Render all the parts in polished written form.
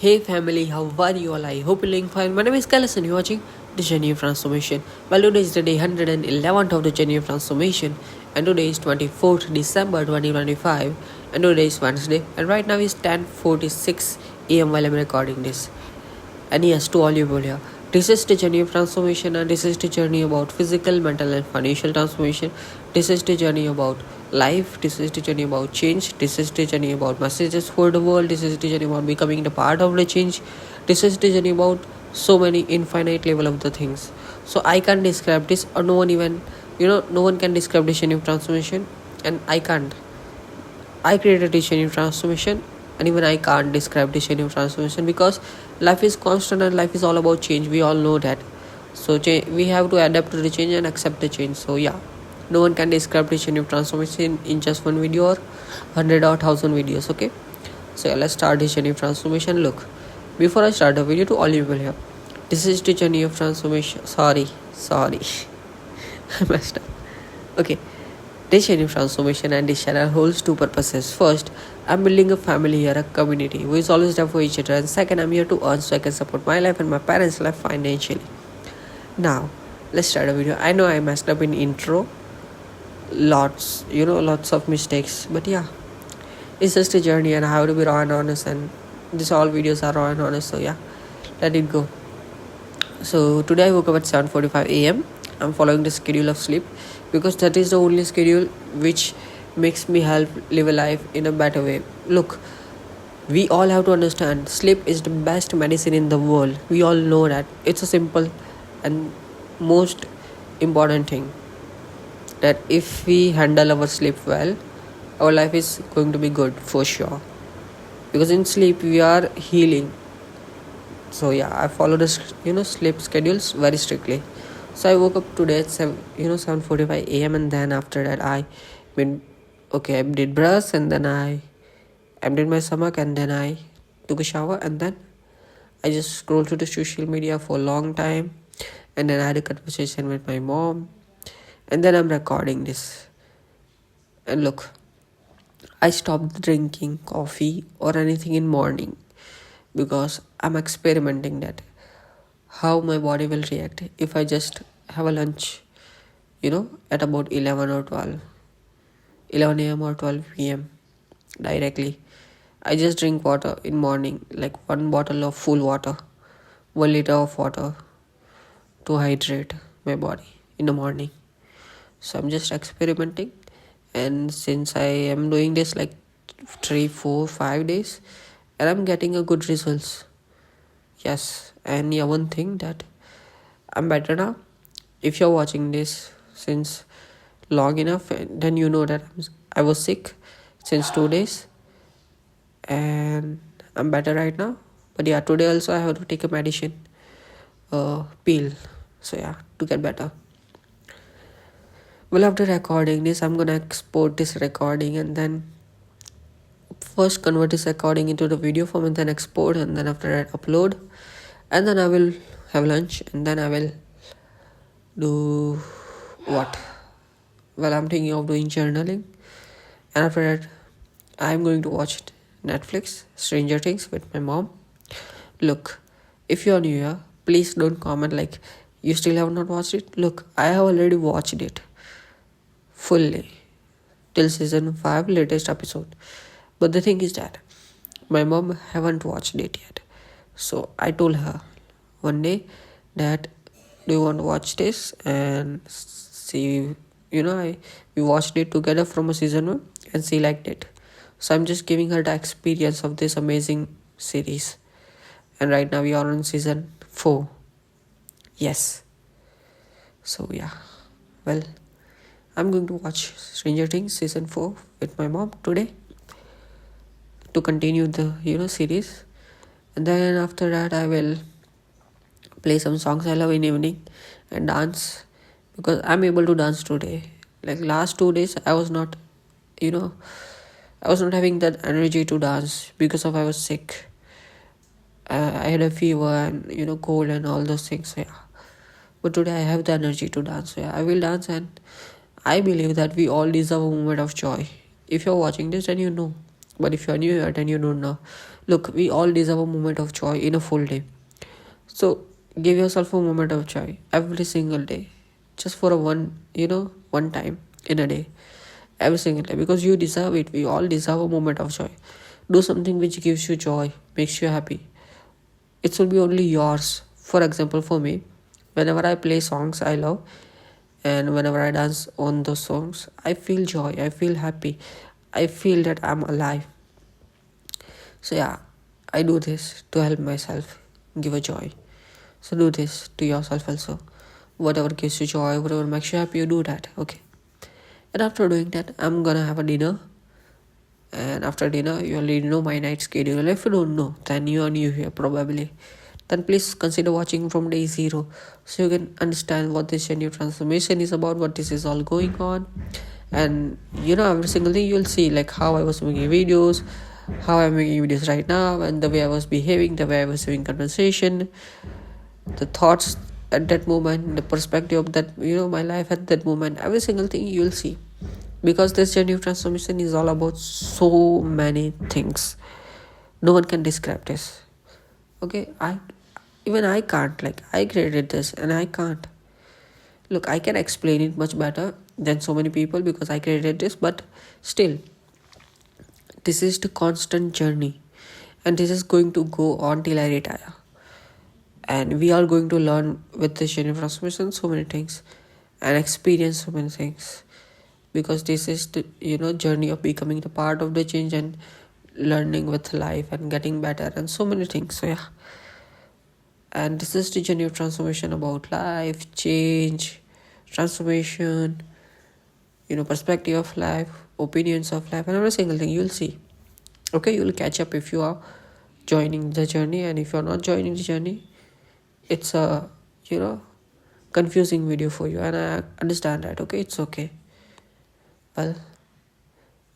Hey family, how are you all? I hope you're doing fine. My name is Kailas and you're watching the Journey of Transformation. Well, today is the day 111th of the Journey of Transformation, and today is 24th December 2025, and today is Wednesday, and right now is 10:46 a.m. while I'm recording this. And yes, to all you people here, this is the journey of transformation, and this is the journey about physical, mental, and financial transformation. This is the journey about life. This is the journey about change. This is the journey about messages for the world. This is the journey about becoming the part of the change. This is the journey about so many infinite level of the things. So I can't describe this, or no one even, no one can describe the journey of transformation, and I can't. I created this journey of transformation, and even I can't describe this journey of transformation because life is constant and life is all about change. We all know that. So we have to adapt to the change and accept the change. So yeah, no one can describe this journey of transformation in just one video or 100 or 1000 videos. Okay, so yeah, let's start this journey of transformation. Look, before I start the video, to all you people here, this is the journey of transformation. Sorry, I messed up. Okay, this journey of transformation and this channel holds two purposes. First, I'm building a family here, a community who is always there for each other. And second, I'm here to earn so I can support my life and my parents' life financially. Now, let's start a video. I know I messed up in intro. Lots of mistakes. But yeah, it's just a journey and I have to be raw and honest. And these all videos are raw and honest. So yeah, let it go. So today I woke up at 7:45 a.m. I'm following the schedule of sleep because that is the only schedule which makes me help live a life in a better way. Look, we all have to understand sleep is the best medicine in the world. We all know that. It's a simple and most important thing that if we handle our sleep well, our life is going to be good for sure. Because in sleep we are healing. So yeah, I follow the sleep schedules very strictly. So I woke up today at 7:45 a.m. and then after that I did brush and then I emptied my stomach and then I took a shower and then I just scrolled through the social media for a long time and then I had a conversation with my mom and then I'm recording this. And look, I stopped drinking coffee or anything in morning because I'm experimenting that how my body will react if I just have a lunch, at about 11 or 11 a.m. or 12 p.m. directly. I just drink water in morning, like one bottle of full water, 1 liter of water to hydrate my body in the morning. So I'm just experimenting, and since I am doing this like 3, 4, 5 days, and I'm getting a good results. Yes, and yeah, one thing that I'm better now. If you're watching this since long enough, then you know that I was sick since 2 days and I'm better right now. But yeah, today also I have to take a medicine pill. So yeah, to get better. Well, after recording this, I'm gonna export this recording and then first convert this recording into the video form and then export, and then after that upload, and then I will have lunch and then I will do what? Well, I'm thinking of doing journaling, and after that I'm going to watch Netflix Stranger Things with my mom. Look, if you're new here, please don't comment like you still have not watched it. Look, I have already watched it fully till season 5 latest episode, but the thing is that my mom haven't watched it yet. So I told her one day that do you want to watch this, and see, we watched it together from a season 1 and she liked it. So I'm just giving her the experience of this amazing series, and right now we are on season 4. Yes. So yeah, well, I'm going to watch Stranger Things season 4 with my mom today to continue the series, and then after that I will play some songs I love in evening and dance because I'm able to dance today. Like last 2 days I was not having that energy to dance because of I was sick. I had a fever and cold and all those things. So yeah, but today I have the energy to dance. So yeah, I will dance, and I believe that we all deserve a moment of joy. If you're watching this, then you know, but if you're new here, then you don't know. Look, we all deserve a moment of joy in a full day. So give yourself a moment of joy every single day, just for a one time in a day, every single day, because you deserve it. We all deserve a moment of joy. Do something which gives you joy, makes you happy. It will be only yours. For example, for me, whenever I play songs I love and whenever I dance on those songs, I feel joy, I feel happy, I feel that I'm alive. So yeah, I do this to help myself give a joy. So do this to yourself also. Whatever gives you joy, whatever makes you happy, you do that. Okay. And after doing that, I'm gonna have a dinner. And after dinner, you already know my night schedule. If you don't know, then you are new here probably. Then please consider watching from day 0 so you can understand what this genuine transformation is about, what this is all going on. And every single thing you'll see, like how I was making videos, how I'm making videos right now, and the way I was behaving, the way I was having conversation, the thoughts at that moment, the perspective of that, my life at that moment, every single thing you'll see. Because this journey of transformation is all about so many things. No one can describe this. Okay, I can't. Like, I created this and I can't. Look, I can explain it much better than so many people because I created this, but still, this is the constant journey, and this is going to go on till I retire. And we are going to learn with this journey of transformation so many things and experience so many things, because this is the journey of becoming the part of the change and learning with life and getting better and so many things. So yeah, and this is the journey of transformation about life, change, transformation, perspective of life, opinions of life, and every single thing you'll see. Okay, you'll catch up if you are joining the journey, and if you're not joining the journey, it's a confusing video for you, and I understand that. Okay, it's okay. Well,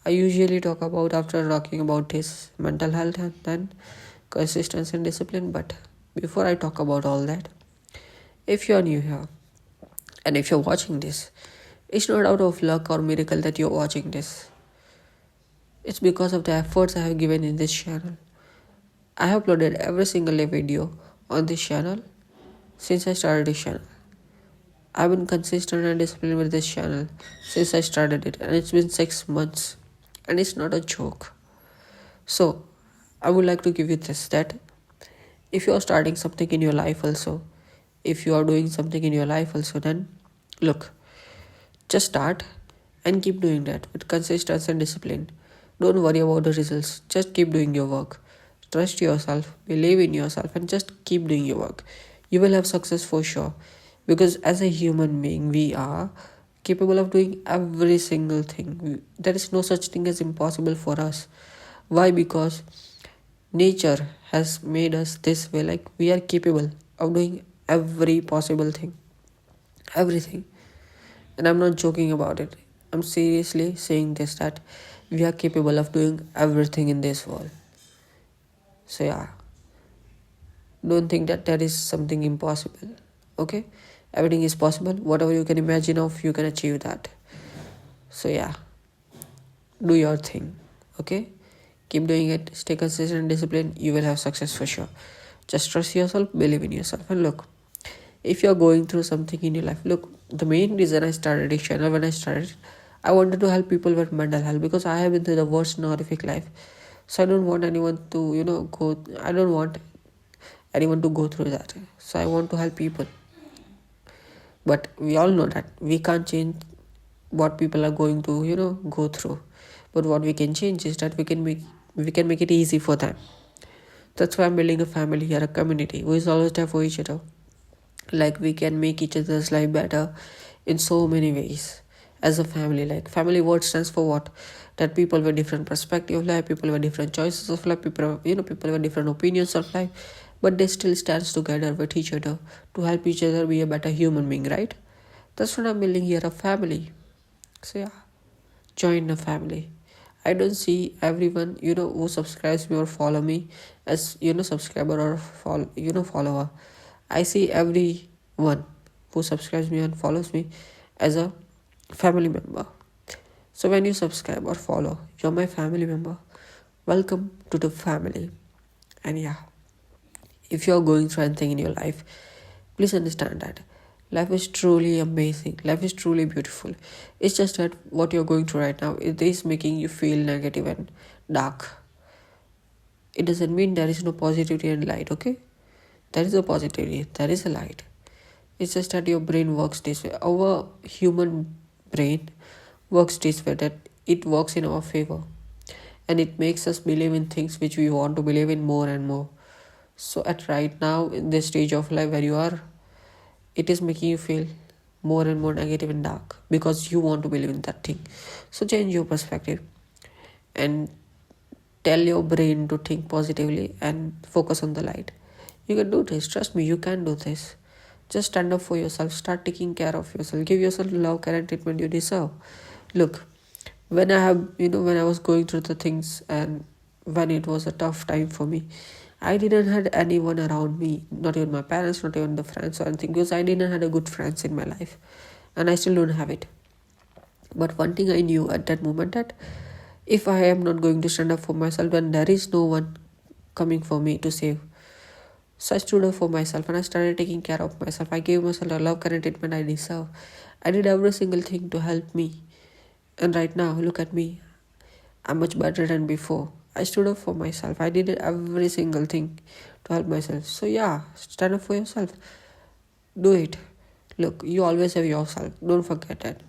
I usually talk about, after talking about this, mental health and then consistency and discipline. But before I talk about all that, if you're new here and if you're watching this, it's not out of luck or miracle that you're watching this. It's because of the efforts I have given in this channel. I have uploaded every single video on this channel since I started this channel. I've been consistent and disciplined with this channel since I started it, and it's been 6 months, and it's not a joke. So I would like to give you this, that if you are starting something in your life also, if you are doing something in your life also, then look, just start and keep doing that with consistency and discipline. Don't worry about the results, just keep doing your work. Trust yourself, believe in yourself, and just keep doing your work. You will have success for sure, because as a human being, we are capable of doing every single thing. There is no such thing as impossible for us. Why? Because nature has made us this way. Like, we are capable of doing every possible thing, everything. And I'm not joking about it. I'm seriously saying this, that we are capable of doing everything in this world. So yeah, don't think that there is something impossible. Okay, everything is possible. Whatever you can imagine of, you can achieve that. So yeah, do your thing. Okay, keep doing it, stay consistent and disciplined. You will have success for sure. Just trust yourself, believe in yourself. And look, if you're going through something in your life, look, the main reason I started this channel, when I started, I wanted to help people with mental health, because I have been through the worst and horrific life. So I don't want anyone to I don't want anyone to go through that. So I want to help people. But we all know that we can't change what people are going to go through. But what we can change is that we can make it easy for them. That's why I'm building a family here, a community who is always there for each other. Like, we can make each other's life better in so many ways as a family. Like, family word stands for what? That people with different perspective of life, people with different choices of life, people with different opinions of life, but they still stands together with each other to help each other be a better human being, right? That's what I'm building here, a family. So yeah, join the family. I don't see everyone who subscribes me or follow me as subscriber or follower. I see everyone who subscribes me and follows me as a family member. So when you subscribe or follow, you're my family member. Welcome to the family. And yeah, if you're going through anything in your life, please understand that life is truly amazing, life is truly beautiful. It's just that what you're going through right now, it is making you feel negative and dark. It doesn't mean there is no positivity and light. Okay, there is a positivity, there is a light. It's just that your brain works this way. Our human brain works this way, that it works in our favor, and it makes us believe in things which we want to believe in more and more. So at right now, in this stage of life where you are, it is making you feel more and more negative and dark because you want to believe in that thing. So change your perspective and tell your brain to think positively and focus on the light. You can do this. Trust me, you can do this. Just stand up for yourself. Start taking care of yourself. Give yourself love, care, and treatment you deserve. Look, when I was going through the things and when it was a tough time for me, I didn't have anyone around me, not even my parents, not even the friends or anything, because I didn't have a good friends in my life, and I still don't have it. But one thing I knew at that moment, that if I am not going to stand up for myself, then there is no one coming for me to save. So I stood up for myself and I started taking care of myself. I gave myself the love, care, and treatment I deserve. I did every single thing to help me. And right now, look at me. I'm much better than before. I stood up for myself. I did every single thing to help myself. So yeah, stand up for yourself. Do it. Look, you always have yourself. Don't forget that.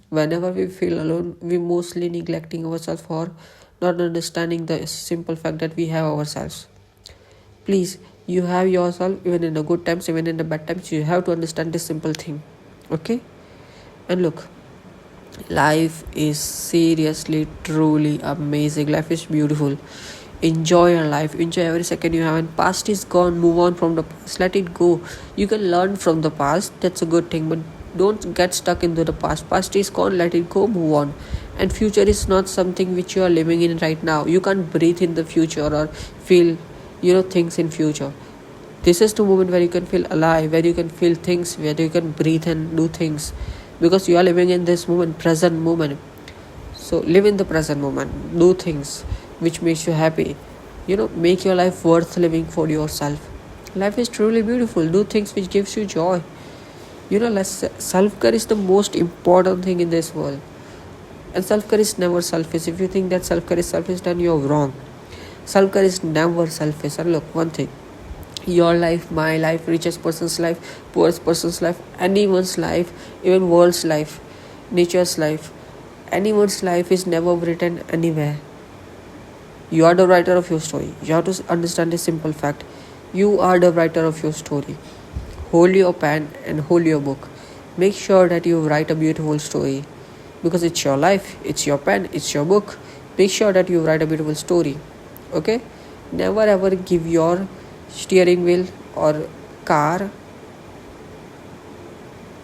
Whenever we feel alone, we mostly neglecting ourselves or not understanding the simple fact that we have ourselves. Please, you have yourself even in the good times, even in the bad times. You have to understand this simple thing. Okay? And look, life is seriously, truly amazing. Life is beautiful. Enjoy your life. Enjoy every second you have. And past is gone. Move on from the past. Let it go. You can learn from the past. That's a good thing. But don't get stuck into the past. Past is gone. Let it go. Move on. And future is not something which you are living in right now. You can't breathe in the future or feel, things in future. This is the moment where you can feel alive, where you can feel things, where you can breathe and do things, because you are living in this moment, present moment. So live in the present moment. Do things which makes you happy. Make your life worth living for yourself. Life is truly beautiful. Do things which gives you joy. Self-care is the most important thing in this world. And self-care is never selfish. If you think that self-care is selfish, then you're wrong. Self-care is never selfish. And look, one thing. Your life, my life, richest person's life, poorest person's life, anyone's life, even world's life, nature's life, anyone's life is never written anywhere. You are the writer of your story. You have to understand this simple fact. You are the writer of your story. Hold your pen and hold your book. Make sure that you write a beautiful story, because it's your life, it's your pen, it's your book. Make sure that you write a beautiful story. Okay? Never ever give your steering wheel or car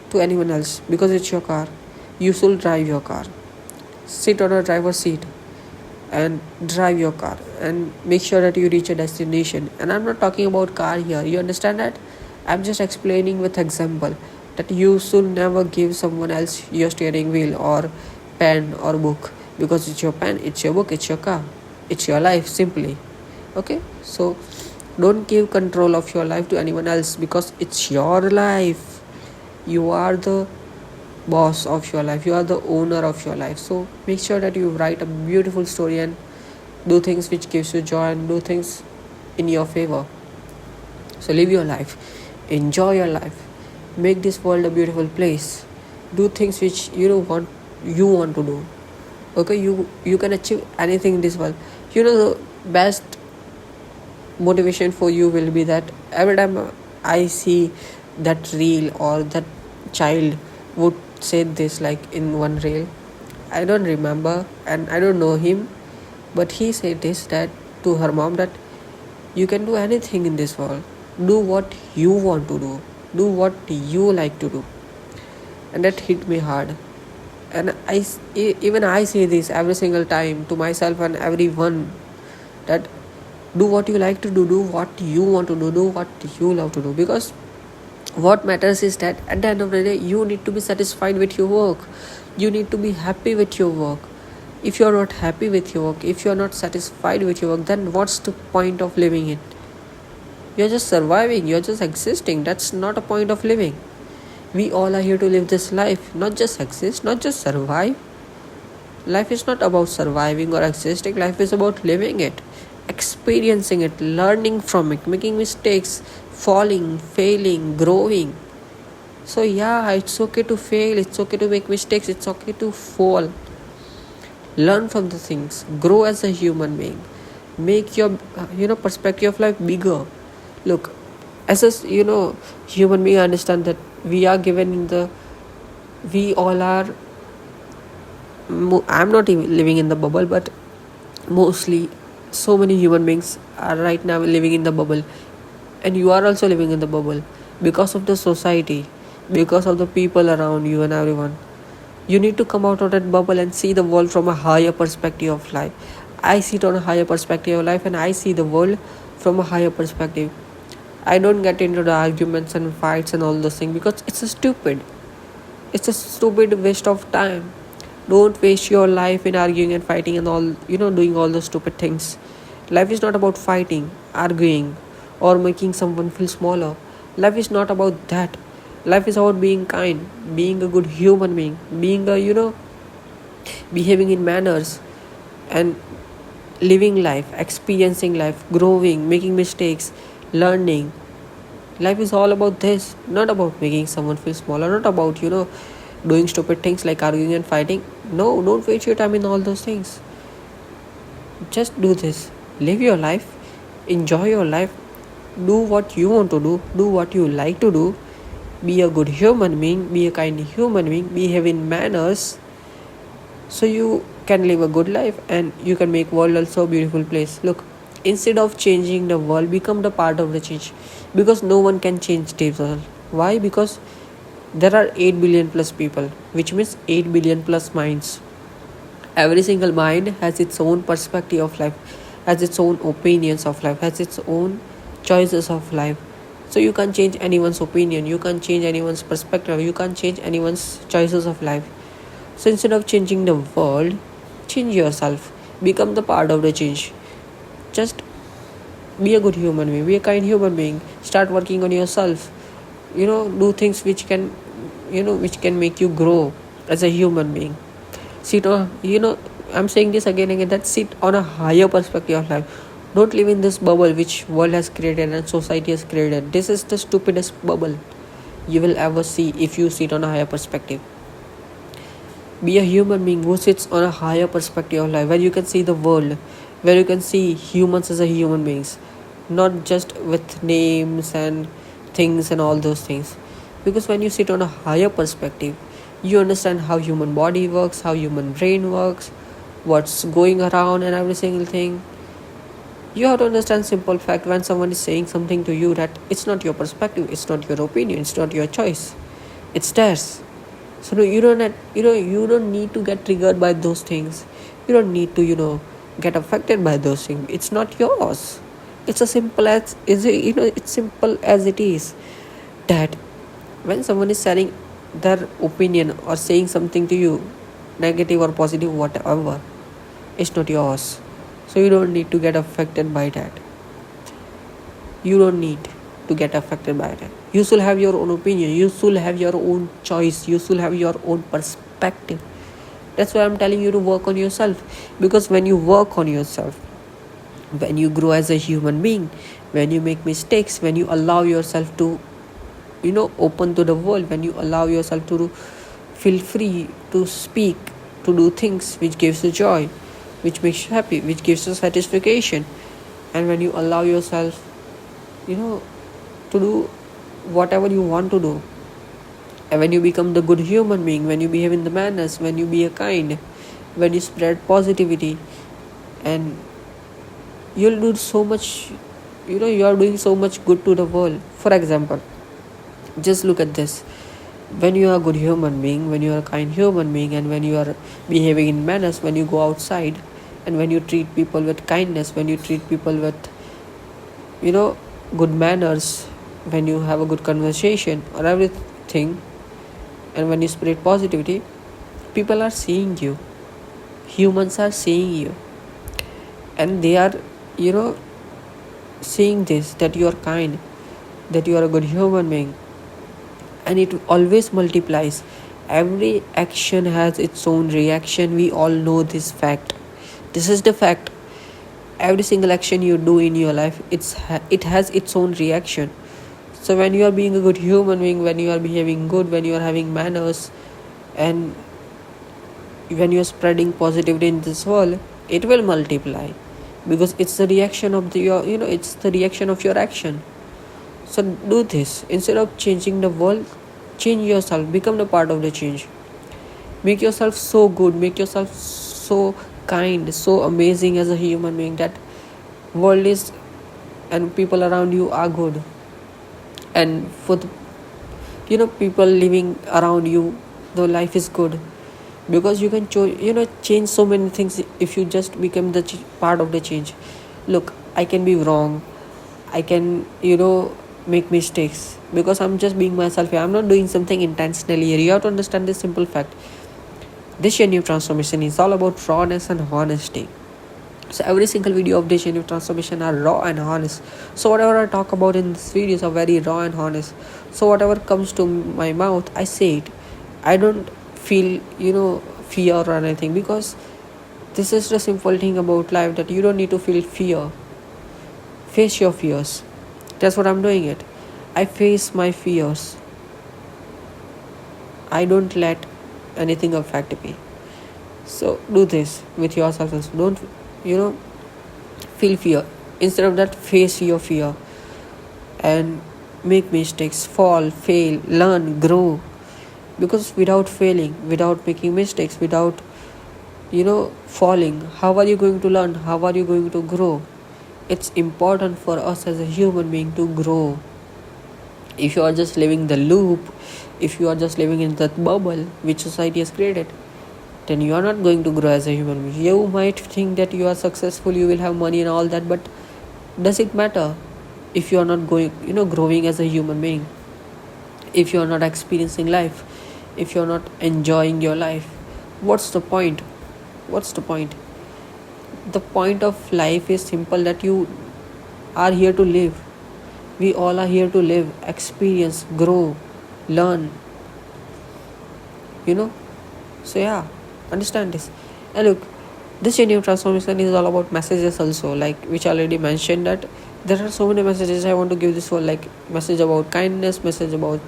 to anyone else, because it's your car. You should drive your car. Sit on a driver's seat and drive your car and make sure that you reach a destination. And I'm not talking about car here. You understand that? I'm just explaining with example that you should never give someone else your steering wheel or pen or book, because it's your pen, it's your book, it's your car, it's your life, simply. Okay? So don't give control of your life to anyone else, because it's your life. You are the boss of your life. You are the owner of your life. So make sure that you write a beautiful story and do things which gives you joy and do things in your favor. So live your life. Enjoy your life. Make this world a beautiful place. Do things which you want to do. Okay, you can achieve anything in this world. The best motivation for you will be that every time I see that reel or that child would say this, like in one reel, I don't remember and I don't know him, but he said this, that to her mom, that you can do anything in this world. Do what you want to do. Do what you like to do. And that hit me hard. And I say this every single time to myself and everyone, that do what you like to do what you want to do what you love to do, because what matters is that at the end of the day, you need to be satisfied with your work. You need to be happy with your work. If you're not happy with your work, if you're not satisfied with your work, then what's the point of living it? You're just surviving, you're just existing. That's not a point of living. We all are here to live this life, not just exist, not just survive. Life is not about surviving or existing. Life is about living it, experiencing it, learning from it, making mistakes, falling, failing, growing. So yeah, it's okay to fail, it's okay to make mistakes, it's okay to fall. Learn from the things, grow as a human being, make your perspective of life bigger. Look, as a human being, I understand that we are given in the we all are I'm not even living in the bubble, but mostly so many human beings are right now living in the bubble, and you are also living in the bubble because of the society, because of the people around you and everyone. You need to come out of that bubble and see the world from a higher perspective of life. I sit on a higher perspective of life, and I see the world from a higher perspective. I don't get into the arguments and fights and all those things because it's a stupid waste of time. Don't waste your life in arguing and fighting and all, doing all those stupid things. Life is not about fighting, arguing, or making someone feel smaller. Life is not about that. Life is about being kind, being a good human being, being behaving in manners, and living life, experiencing life, growing, making mistakes, learning. Life is all about this, not about making someone feel smaller, not about, doing stupid things like arguing and fighting. No, don't waste your time in all those things. Just do this. Live your life, enjoy your life, do what you want to do what you like to do. Be a good human being, be a kind human being, behave in manners, so you can live a good life and you can make world also a beautiful place. Look, instead of changing the world, become the part of the change, because no one can change the world. Why? Because there are 8 billion plus people, which means 8 billion plus minds. Every single mind has its own perspective of life, has its own opinions of life, has its own choices of life. So you can't change anyone's opinion, you can't change anyone's perspective, you can't change anyone's choices of life. So instead of changing the world, change yourself, become the part of the change. Just be a good human being, be a kind human being, start working on yourself. Do things which can make you grow as a human being. Sit on, I'm saying this again and again, that sit on a higher perspective of life. Don't live in this bubble which world has created and society has created. This is the stupidest bubble you will ever see if you sit on a higher perspective. Be a human being who sits on a higher perspective of life, where you can see the world, where you can see humans as a human beings, not just with names and things and all those things. Because when you sit on a higher perspective, you understand how human body works, how human brain works, what's going around and every single thing. You have to understand simple fact when someone is saying something to you, that it's not your perspective, it's not your opinion, it's not your choice, it's theirs. So you don't need to get triggered by those things. You don't need to get affected by those things. It's not yours. It's as simple as it's simple as it is, that when someone is sharing their opinion or saying something to you, negative or positive, whatever, it's not yours. So you don't need to get affected by that. You don't need to get affected by that. You should have your own opinion, you should have your own choice, you should have your own perspective. That's why I'm telling you to work on yourself. Because when you work on yourself, when you grow as a human being, when you make mistakes, when you allow yourself to open to the world, when you allow yourself to feel free to speak, to do things which gives you joy, which makes you happy, which gives you satisfaction, and when you allow yourself to do whatever you want to do, and when you become the good human being, when you behave in the manners, when you be a kind, when you spread positivity, and you'll do so much, you are doing so much good to the world. For example, just look at this. When you are a good human being, when you are a kind human being, and when you are behaving in manners, when you go outside, and when you treat people with kindness, when you treat people with good manners, when you have a good conversation or everything, and when you spread positivity, people are seeing you, humans are seeing you, and they are seeing this, that you are kind, that you are a good human being, and it always multiplies. Every action has its own reaction. We all know this fact. This is the fact. Every single action you do in your life, it has its own reaction. So when you are being a good human being, when you are behaving good, when you are having manners, and when you are spreading positivity in this world, it will multiply, because it's the reaction of it's the reaction of your action. So do this. Instead of changing the world, change yourself. Become the part of the change. Make yourself so good. Make yourself so kind, so amazing as a human being, that world is and people around you are good. And for the people living around you, the life is good, because you can change so many things if you just become the part of the change. Look, I can be wrong. I can make mistakes, because I'm just being myself here. I'm not doing something intentionally here. You have to understand this simple fact. This genuine transformation is all about rawness and honesty. So every single video of this genuine transformation are raw and honest. So whatever I talk about in this videos are very raw and honest. So whatever comes to my mouth, I say it. I don't feel fear or anything, because this is the simple thing about life, that you don't need to feel fear. Face your fears. That's what I'm doing it. I face my fears. I don't let anything affect me. So do this with yourself also. Don't feel fear. Instead of that, face your fear and make mistakes, fall, fail, learn, grow. Because without failing, without making mistakes, without falling, how are you going to learn? How are you going to grow? It's important for us as a human being to grow. If you are just living the loop, if you are just living in that bubble which society has created, then you are not going to grow as a human being. You might think that you are successful, you will have money and all that, but does it matter if you are not growing as a human being? If you are not experiencing life, if you are not enjoying your life, what's the point? What's the point? The point of life is simple, that you are here to live. We all are here to live, experience, grow, learn. So yeah, understand this. And look, this genuine transformation is all about messages also, like which I already mentioned, that there are so many messages I want to give this one, like message about kindness, message about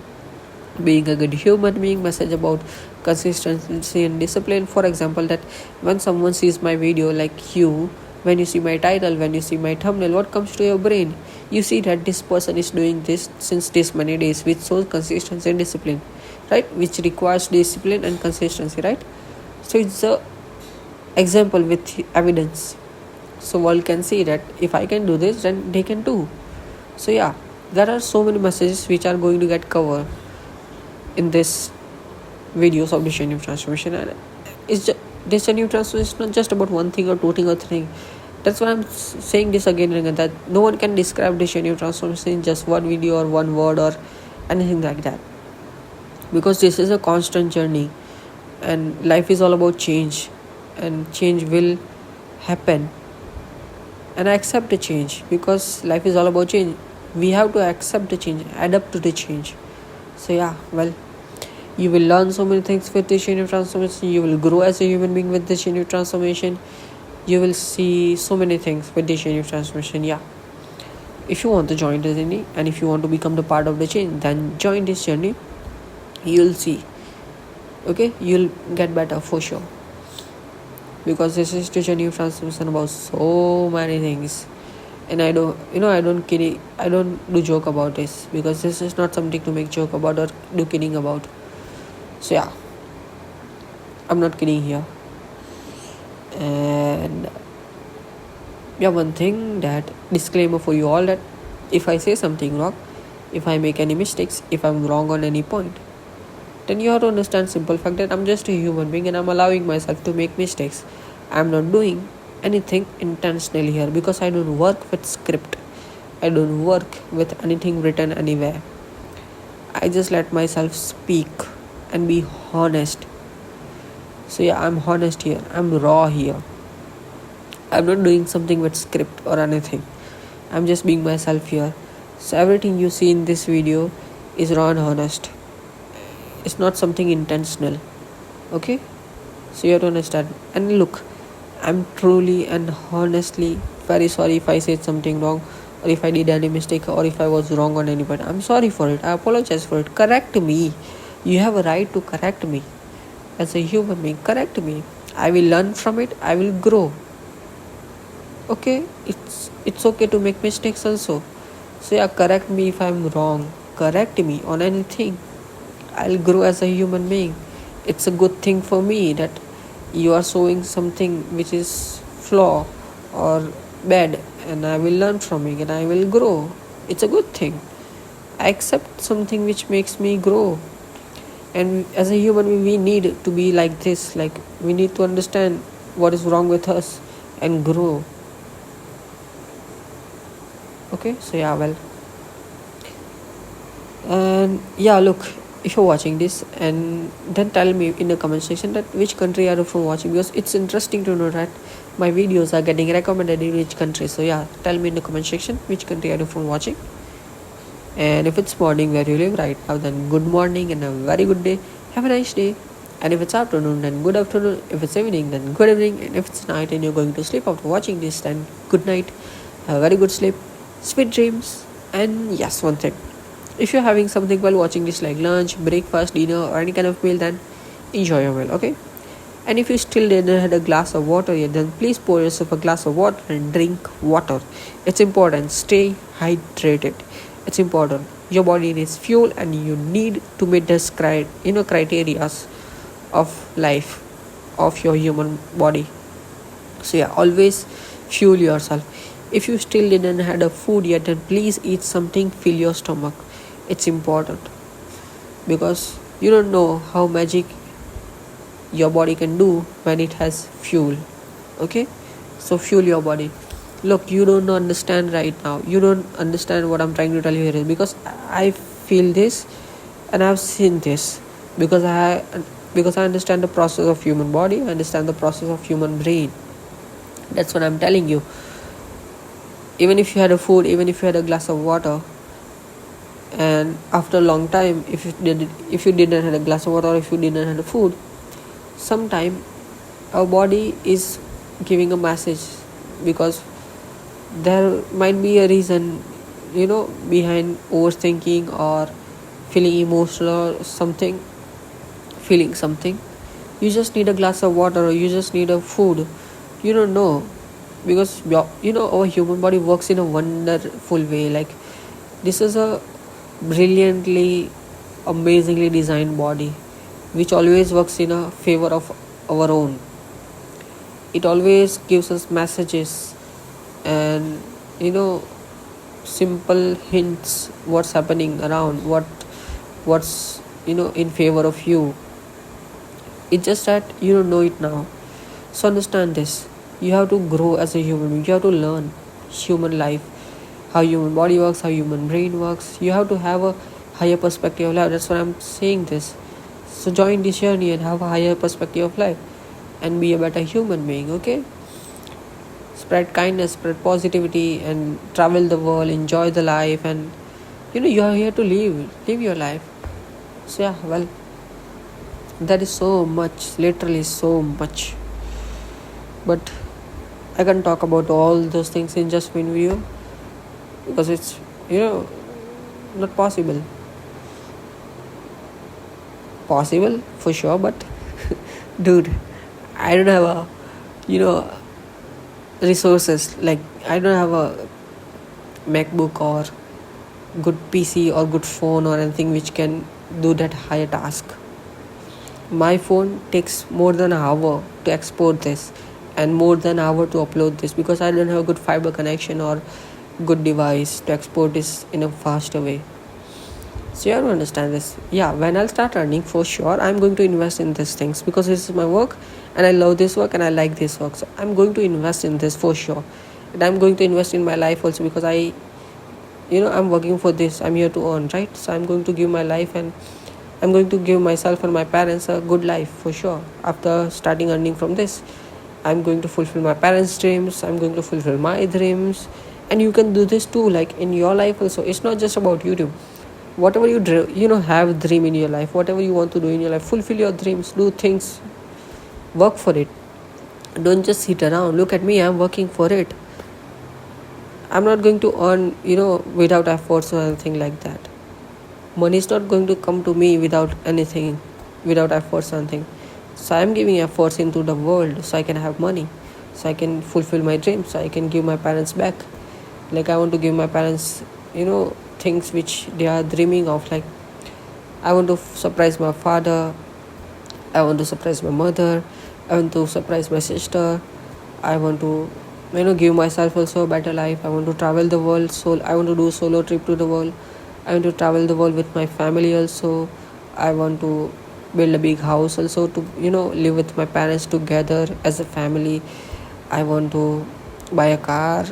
being a good human being, message about consistency and discipline. For example, that when someone sees my video, like you, when you see my title, when you see my thumbnail, what comes to your brain? You see that this person is doing this since this many days, which shows consistency and discipline, right? Which requires discipline and consistency, right? So it's a example with evidence. So world can see that if I can do this, then they can too. So yeah, there are so many messages which are going to get covered in this videos of this genuine transformation. And it's just, this genuine transformation is not just about one thing or two thing or three. That's why I'm saying this again and again, that no one can describe this genuine transformation in just one video or one word or anything like that, because this is a constant journey, and life is all about change, and change will happen. And I accept the change, because life is all about change. We have to accept the change, adapt to the change. So yeah, well, you will learn so many things with this genuine transformation. You will grow as a human being with this genuine transformation. You will see so many things with this genuine transformation. Yeah, if you want to join the journey, and if you want to become the part of the change, then join this journey. You'll see. Okay, you'll get better for sure, because this is the genuine transformation about so many things. And I don't do joke about this, because this is not something to make joke about or do kidding about. So yeah, I'm not kidding here. And yeah, one thing, that disclaimer for you all, that if I say something wrong, if I make any mistakes, if I'm wrong on any point, then you have to understand simple fact that I'm just a human being and I'm allowing myself to make mistakes. I'm not doing anything intentionally here, because I don't work with script. I don't work with anything written anywhere. I just let myself speak and be honest. So yeah, I'm honest here. I'm raw here. I'm not doing something with script or anything. I'm just being myself here. So everything you see in this video is raw and honest. It's not something intentional. Okay? So you have to understand. And look, I'm truly and honestly very sorry if I said something wrong, or if I did any mistake, or if I was wrong on anybody. I'm sorry for it. I apologize for it. Correct me. You have a right to correct me. As a human being, correct me. I will learn from it. I will grow. Okay? It's okay to make mistakes also. So yeah, correct me if I'm wrong. Correct me on anything. I'll grow as a human being. It's a good thing for me that you are showing something which is flaw or bad, and I will learn from it and I will grow. It's a good thing. I accept something which makes me grow. And as a human being, we need to be like this. Like, we need to understand what is wrong with us and grow. Okay, so yeah, well. And yeah, look, if you're watching this, and then tell me in the comment section that which country are you from watching, because it's interesting to know that my videos are getting recommended in which country. So yeah, tell me in the comment section which country are you from watching. And if it's morning where you live right now, then good morning and a very good day. Have a nice day. And if it's afternoon, then good afternoon. If it's evening, then good evening. And if it's night and you're going to sleep after watching this, then good night. Have a very good sleep, sweet dreams. And yes, one thing, if you're having something while watching this, like lunch, breakfast, dinner, or any kind of meal, then enjoy your meal, okay? And if you still didn't have a glass of water yet, then please pour yourself a glass of water and drink water. It's important. Stay hydrated. It's important. Your body needs fuel, and you need to meet the criteria of life of your human body. So yeah, always fuel yourself. If you still didn't had a food yet, then please eat something, fill your stomach. It's important, because you don't know how magic your body can do when it has fuel. Okay, so fuel your body. Look, you don't understand right now. You don't understand what I'm trying to tell you here, because I feel this and I've seen this, because I understand the process of human body. I understand the process of human brain. That's what I'm telling you. Even if you had a food, even if you had a glass of water, and after a long time, if you didn't have a glass of water, or if you didn't have a food, sometime our body is giving a message, because there might be a reason, behind overthinking or feeling emotional or something, feeling something. You just need a glass of water, or you just need a food. You don't know, because our human body works in a wonderful way. Like, this is a brilliantly, amazingly designed body, which always works in a favor of our own. It always gives us messages and simple hints what's happening around, what's in favor of you. It's just that you don't know it now. So understand this. You have to grow as a human being. You have to learn human life, how human body works, how human brain works. You have to have a higher perspective of life. That's why I'm saying this. So join this journey and have a higher perspective of life and be a better human being, okay? Spread kindness, spread positivity, and travel the world, enjoy the life, and you are here to live your life. So yeah, well, that is so much, literally so much. But I can't talk about all those things in just one video, because it's not possible. Possible for sure, but dude, I don't have a resources. Like, I don't have a MacBook or good PC or good phone or anything which can do that higher task. My phone takes more than an hour to export this, and more than an hour to upload this, because I don't have a good fiber connection or good device to export this in a faster way. So you have to understand this. Yeah, when I'll start earning, for sure I'm going to invest in these things, because this is my work and I love this work and I like this work. So I'm going to invest in this for sure. And I'm going to invest in my life also, because I'm working for this. I'm here to earn, right? So I'm going to give my life, and I'm going to give myself and my parents a good life for sure. After starting earning from this, I'm going to fulfill my parents' dreams. I'm going to fulfill my dreams. And you can do this too, like in your life also. It's not just about YouTube. Whatever you have a dream in your life, whatever you want to do in your life, fulfill your dreams, do things, work for it. Don't just sit around. Look at me, I'm working for it. I'm not going to earn without efforts or anything like that. Money is not going to come to me without anything, without efforts or anything. So I'm giving efforts into the world so I can have money, so I can fulfill my dreams, so I can give my parents back. Like I want to give my parents things which they are dreaming of. Like I want to surprise my father, I want to surprise my mother, I want to surprise my sister, I want to give myself also a better life. I want to travel the world, so I want to do solo trip to the world. I want to travel the world with my family also. I want to build a big house also to live with my parents together as a family. I want to buy a car.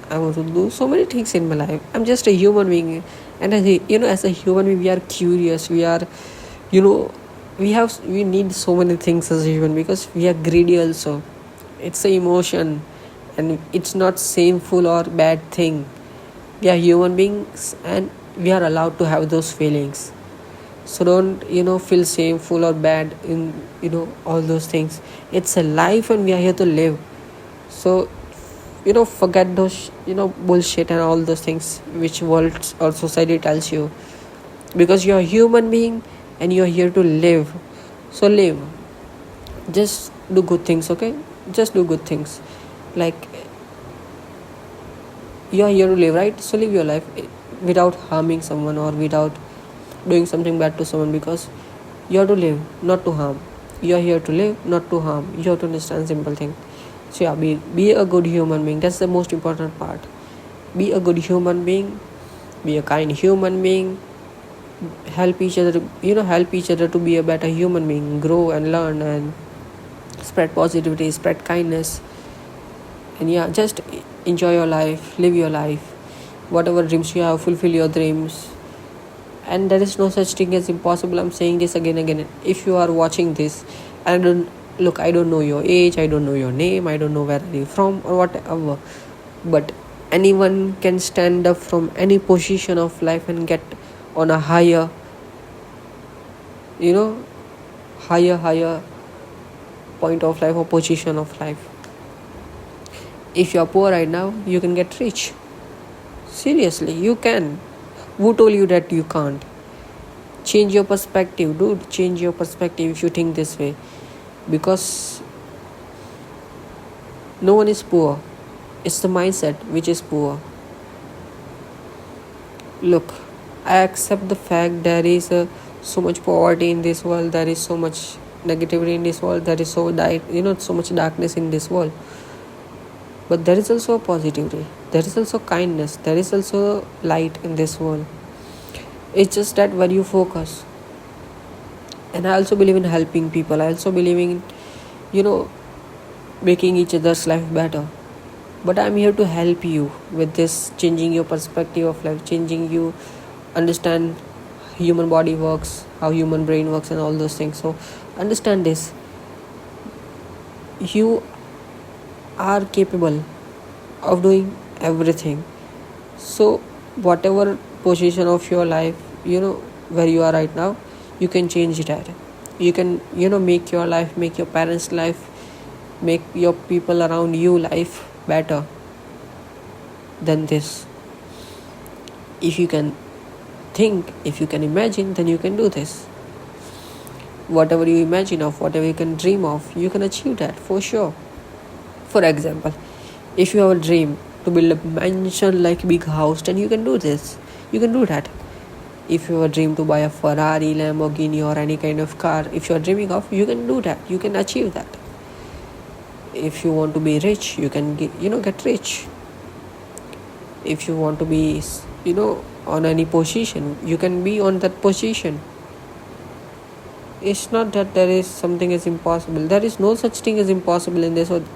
I want to do so many things in my life. I'm just a human being, and as a human being, we are curious. We are, we need so many things as a human, because we are greedy also. It's an emotion, and it's not shameful or bad thing. We are human beings, and we are allowed to have those feelings. So don't feel shameful or bad in all those things. It's a life, and we are here to live. So forget those bullshit and all those things which world or society tells you, because you're a human being and you're here to live. So live, just do good things. Okay, just do good things. Like you're here to live, right? So live your life without harming someone or without doing something bad to someone, because you're to live, not to harm. You're here to live, not to harm. You have to understand simple thing. So yeah, be a good human being. That's the most important part. Be a good human being, be a kind human being. Help each other to be a better human being. Grow and learn and spread positivity, spread kindness. And yeah, just enjoy your life, live your life. Whatever dreams you have, fulfill your dreams. And there is no such thing as impossible. I'm saying this again and again. If you are watching this, and I don't know your age, I don't know your name, I don't know where are you from or whatever, but anyone can stand up from any position of life and get on a higher point of life or position of life. If you are poor right now, you can get rich. Seriously, you can. Who told you that you can't? Change your perspective, dude. Change your perspective if you think this way. Because no one is poor. It's the mindset which is poor. Look, I accept the fact there is so much poverty in this world. There is so much negativity in this world. There is so much darkness in this world. But there is also a positivity. There is also kindness. There is also light in this world. It's just that where you focus. And I also believe in helping people. I also believe in making each other's life better. But I'm here to help you with this, changing your perspective of life, changing you understand human body works, how human brain works, and all those things. So understand this. You are capable of doing everything. So whatever position of your life, where you are right now, you can change it. You can make your life, make your parents' life, make your people around you life better than this. If you can think, if you can imagine, then you can do this. Whatever you imagine of, whatever you can dream of, you can achieve that for sure. For example, if you have a dream to build a mansion like big house, then you can do this. You can do that. If you have a dream to buy a Ferrari, Lamborghini, or any kind of car, if you are dreaming of, you can do that. You can achieve that. If you want to be rich, you can get rich. If you want to be on any position, you can be on that position. It's not that there is something as impossible. There is no such thing as impossible in this world.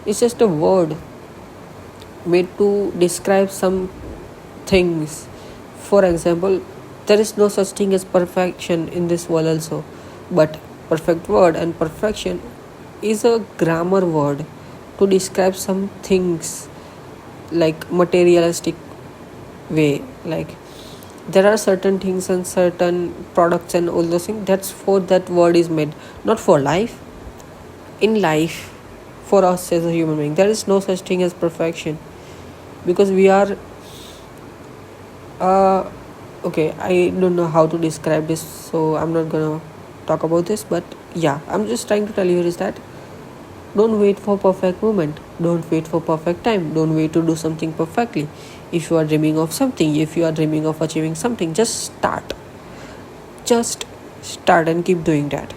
It's just a word made to describe some things. For example, there is no such thing as perfection in this world also. But perfect word and perfection is a grammar word to describe some things like materialistic way. Like there are certain things and certain products and all those things, that's for that world is made, not for life. In life, for us as a human being, there is no such thing as perfection, because we are okay, I don't know how to describe this, so I'm not gonna talk about this. But yeah, I'm just trying to tell you is that don't wait for perfect moment, don't wait for perfect time, don't wait to do something perfectly. If you are dreaming of something, if you are dreaming of achieving something, just start and keep doing that.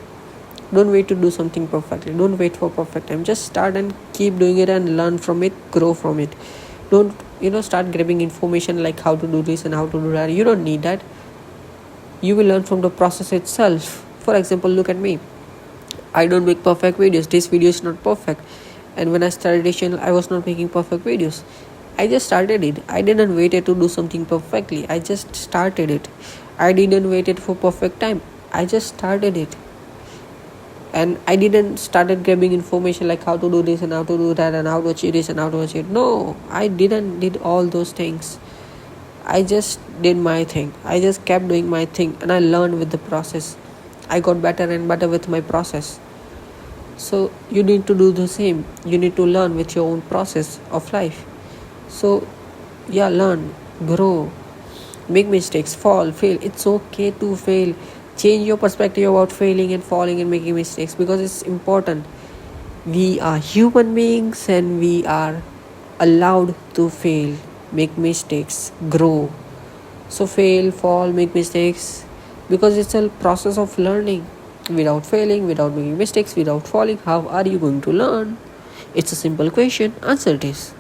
Don't wait to do something perfectly, don't wait for perfect time, just start and keep doing it and learn from it, grow from it. Don't start grabbing information like how to do this and how to do that. You don't need that. You will learn from the process itself. For example, look at me. I don't make perfect videos. This video is not perfect. And when I started this channel, I was not making perfect videos. I just started it. I didn't wait to do something perfectly. I just started it. I didn't wait for perfect time. I just started it. And I didn't started grabbing information like how to do this and how to do that and how to achieve this and how to achieve it. No, I didn't did all those things. I just did my thing. I just kept doing my thing and I learned with the process. I got better and better with my process. So you need to do the same. You need to learn with your own process of life. So yeah, learn, grow, make mistakes, fall, fail. It's okay to fail. Change your perspective about failing and falling and making mistakes, because it's important. We are human beings and we are allowed to fail, make mistakes, grow. So fail, fall, make mistakes, because it's a process of learning. Without failing, without making mistakes, without falling, how are you going to learn? It's a simple question. Answer this.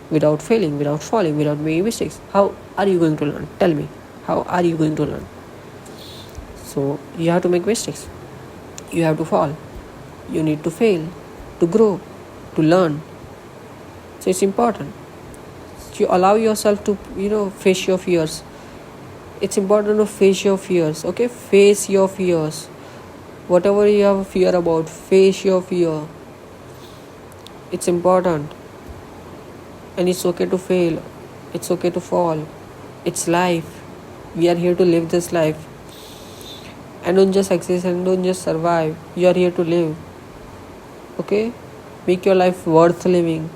Without failing, without falling, without making mistakes, how are you going to learn? Tell me, how are you going to learn? So you have to make mistakes, you have to fall, you need to fail to grow, to learn. So it's important you allow yourself to face your fears. It's important to face your fears. Okay, face your fears. Whatever you have fear about, face your fear. It's important. And it's okay to fail, it's okay to fall. It's life. We are here to live this life. And don't just exist and don't just survive. You are here to live. Okay? Make your life worth living.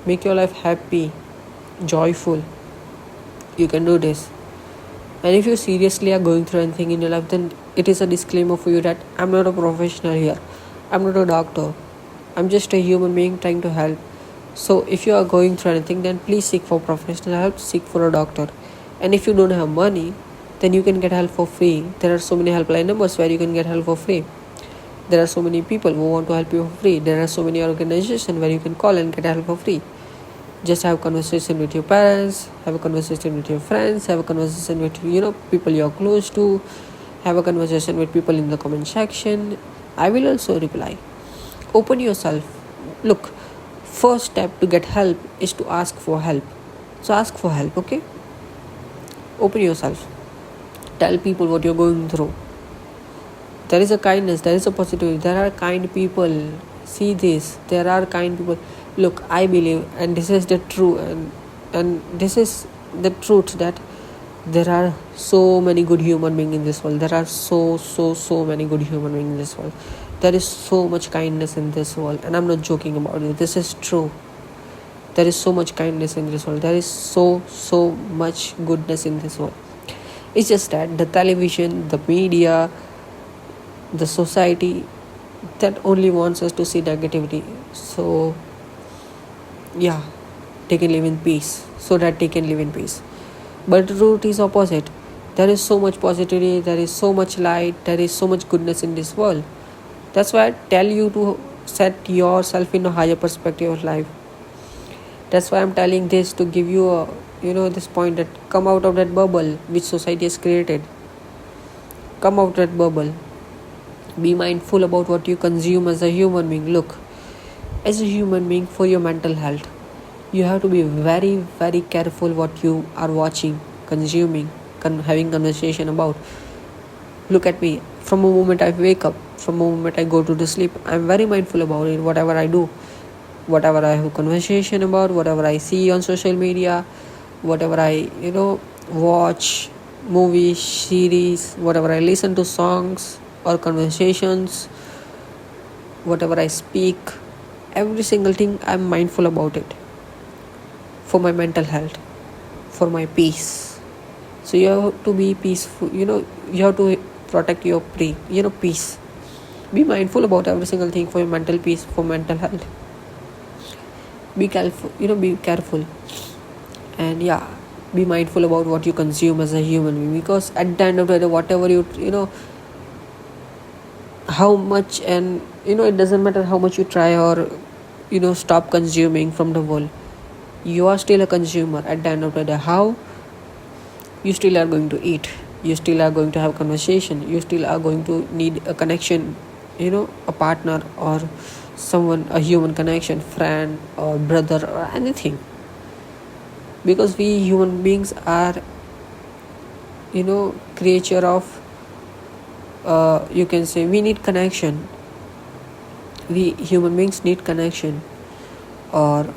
Make your life happy, joyful. You can do this. And if you seriously are going through anything in your life, then it is a disclaimer for you that I'm not a professional here. I'm not a doctor. I'm just a human being trying to help. So if you are going through anything, then please seek for professional help, seek for a doctor. And if you don't have money, then you can get help for free. There are so many helpline numbers where you can get help for free. There are so many people who want to help you for free. There are so many organizations where you can call and get help for free. Just have a conversation with your parents, have a conversation with your friends, have a conversation with people you are close to, have a conversation with people in the comment section. I will also reply. Open yourself. Look, first step to get help is to ask for help. So ask for help, okay? Open yourself. Tell people what you're going through. There is a kindness, there is a positivity, there are kind people. See this, there are kind people. Look, I believe, and this is the truth, and this is the truth, that there are so many good human beings in this world. There are so many good human beings in this world. There is so much kindness in this world, and I'm not joking about it. This is true. There is so much kindness in this world. There is so much goodness in this world. It's just that the television, the media, the society, that only wants us to see negativity. So yeah, they can live in peace, so that they can live in peace. But the truth is opposite. There is so much positivity, there is so much light, there is so much goodness in this world. That's why I tell you to set yourself in a higher perspective of life. That's why I'm telling this, to give you a this point, that come out of that bubble which society has created. Come out of that bubble. Be mindful about what you consume as a human being. Look, as a human being, for your mental health, you have to be very, very careful what you are watching, consuming, having conversation about. Look at me. From the moment I wake up, from the moment I go to the sleep, I'm very mindful about it, whatever I do. whatever I have a conversation about, whatever I see on social media, whatever I watch movies, series, whatever I listen to songs or conversations, whatever I speak, every single thing I'm mindful about it for my mental health, for my peace. So you have to be peaceful, you have to protect your peace. Be mindful about every single thing for your mental peace, for mental health. Be careful, and be mindful about what you consume as a human being, because at the end of the day, whatever how much, and it doesn't matter how much you try or stop consuming from the world, you are still a consumer at the end of the day. How? You still are going to eat, you still are going to have conversation, you still are going to need a connection, a partner or someone, a human connection, friend or brother or anything, because we human beings are creature of you can say we need connection. We human beings need connection, or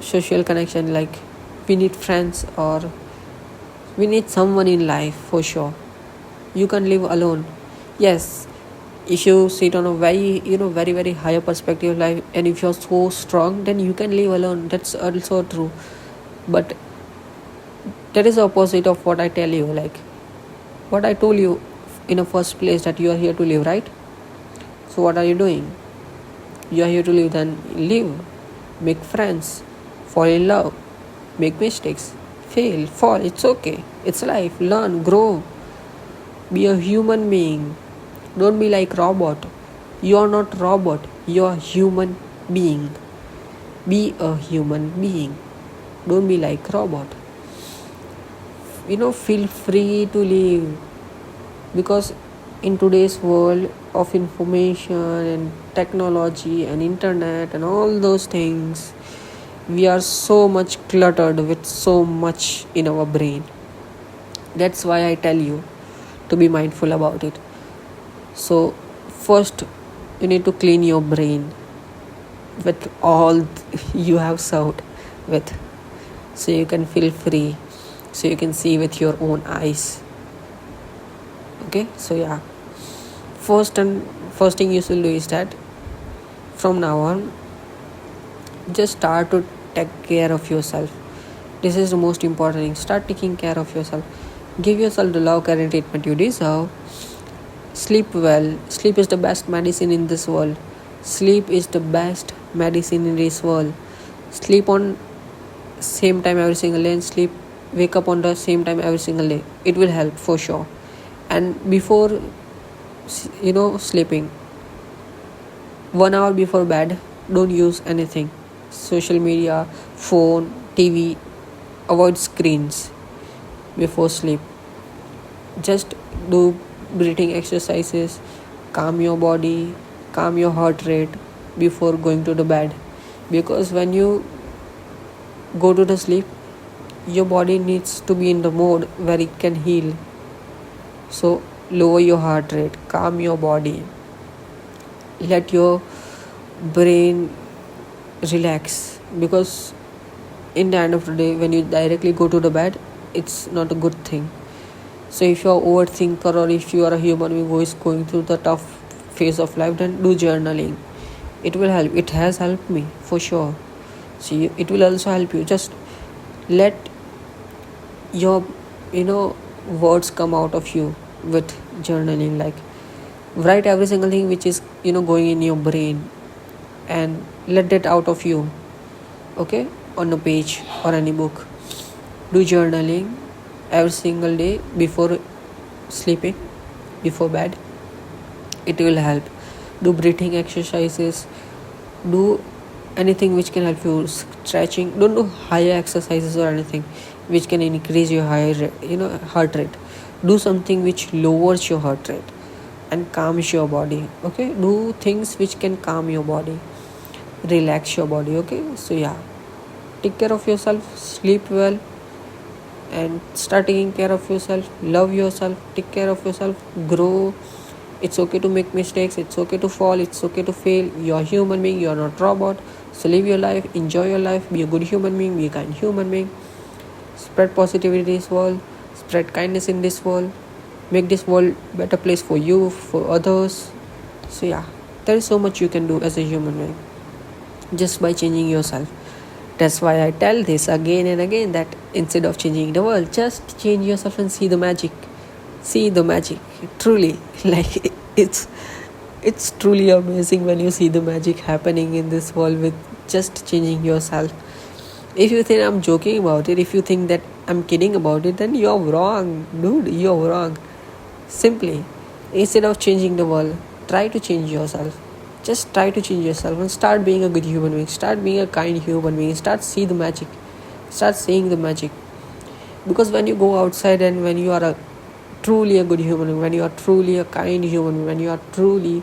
social connection, like we need friends or we need someone in life for sure. You can live alone. Yes, if you sit on a very very very higher perspective of life, and if you're so strong, then you can live alone. That's also true, but that is the opposite of what I tell you, like what I told you in the first place, that you are here to live, right? So what are you doing? You are here to live, then live, make friends, fall in love, make mistakes, fail, fall, it's okay, it's life. Learn, grow, be a human being. Don't be like robot. You are not robot, you are human being. Be a human being, don't be like robot. Feel free to live, because in today's world of information and technology and internet and all those things, we are so much cluttered with so much in our brain. That's why I tell you to be mindful about it. So first, you need to clean your brain with all you have served with, so you can feel free, so you can see with your own eyes. Okay, so first thing you should do is that from now on, just start to take care of yourself. This is the most important thing. Start taking care of yourself. Give yourself the love, care and treatment you deserve. Sleep well. Sleep is the best medicine in this world. Sleep is the best medicine in this world. Sleep on same time every single day, and wake up on the same time every single day. It will help for sure. And before sleeping, 1 hour before bed, don't use anything, social media, phone, TV. Avoid screens before sleep. Just do breathing exercises, calm your body, calm your heart rate before going to the bed, because when you go to the sleep, your body needs to be in the mode where it can heal. So lower your heart rate, calm your body, let your brain relax, because in the end of the day, when you directly go to the bed, it's not a good thing. So if you're an overthinker, or if you are a human being who is going through the tough phase of life, then do journaling. It will help. It has helped me for sure. See, it will also help you. Just let your words come out of you with journaling. Like write every single thing which is going in your brain, and let that out of you, okay, on a page or any book. Do journaling every single day before sleeping, before bed. It will help. Do breathing exercises, do anything which can help you. Stretching. Don't do higher exercises or anything which can increase your heart rate. Do something which lowers your heart rate and calms your body. Okay, do things which can calm your body, relax your body. Okay, so take care of yourself, sleep well, and start taking care of yourself. Love yourself, take care of yourself, grow, It's okay to make mistakes, it's okay to fall, it's okay to fail. You're a human being, you're not a robot. So live your life, enjoy your life, be a good human being, be a kind human being. Spread positivity in this world, spread kindness in this world, make this world a better place for you, for others. So yeah, there is so much you can do as a human being just by changing yourself. That's why I tell this again and again, that instead of changing the world, just change yourself and see the magic. See the magic. Truly, like it's truly amazing when you see the magic happening in this world with just changing yourself. If you think I'm joking about it, if you think that I'm kidding about it, then you're wrong, dude. You're wrong. Simply, instead of changing the world, try to change yourself. Just try to change yourself and start being a good human being. Start being a kind human being. Start see the magic. Start seeing the magic. Because when you go outside and when you are truly a good human being, when you are truly a kind human being, when you are truly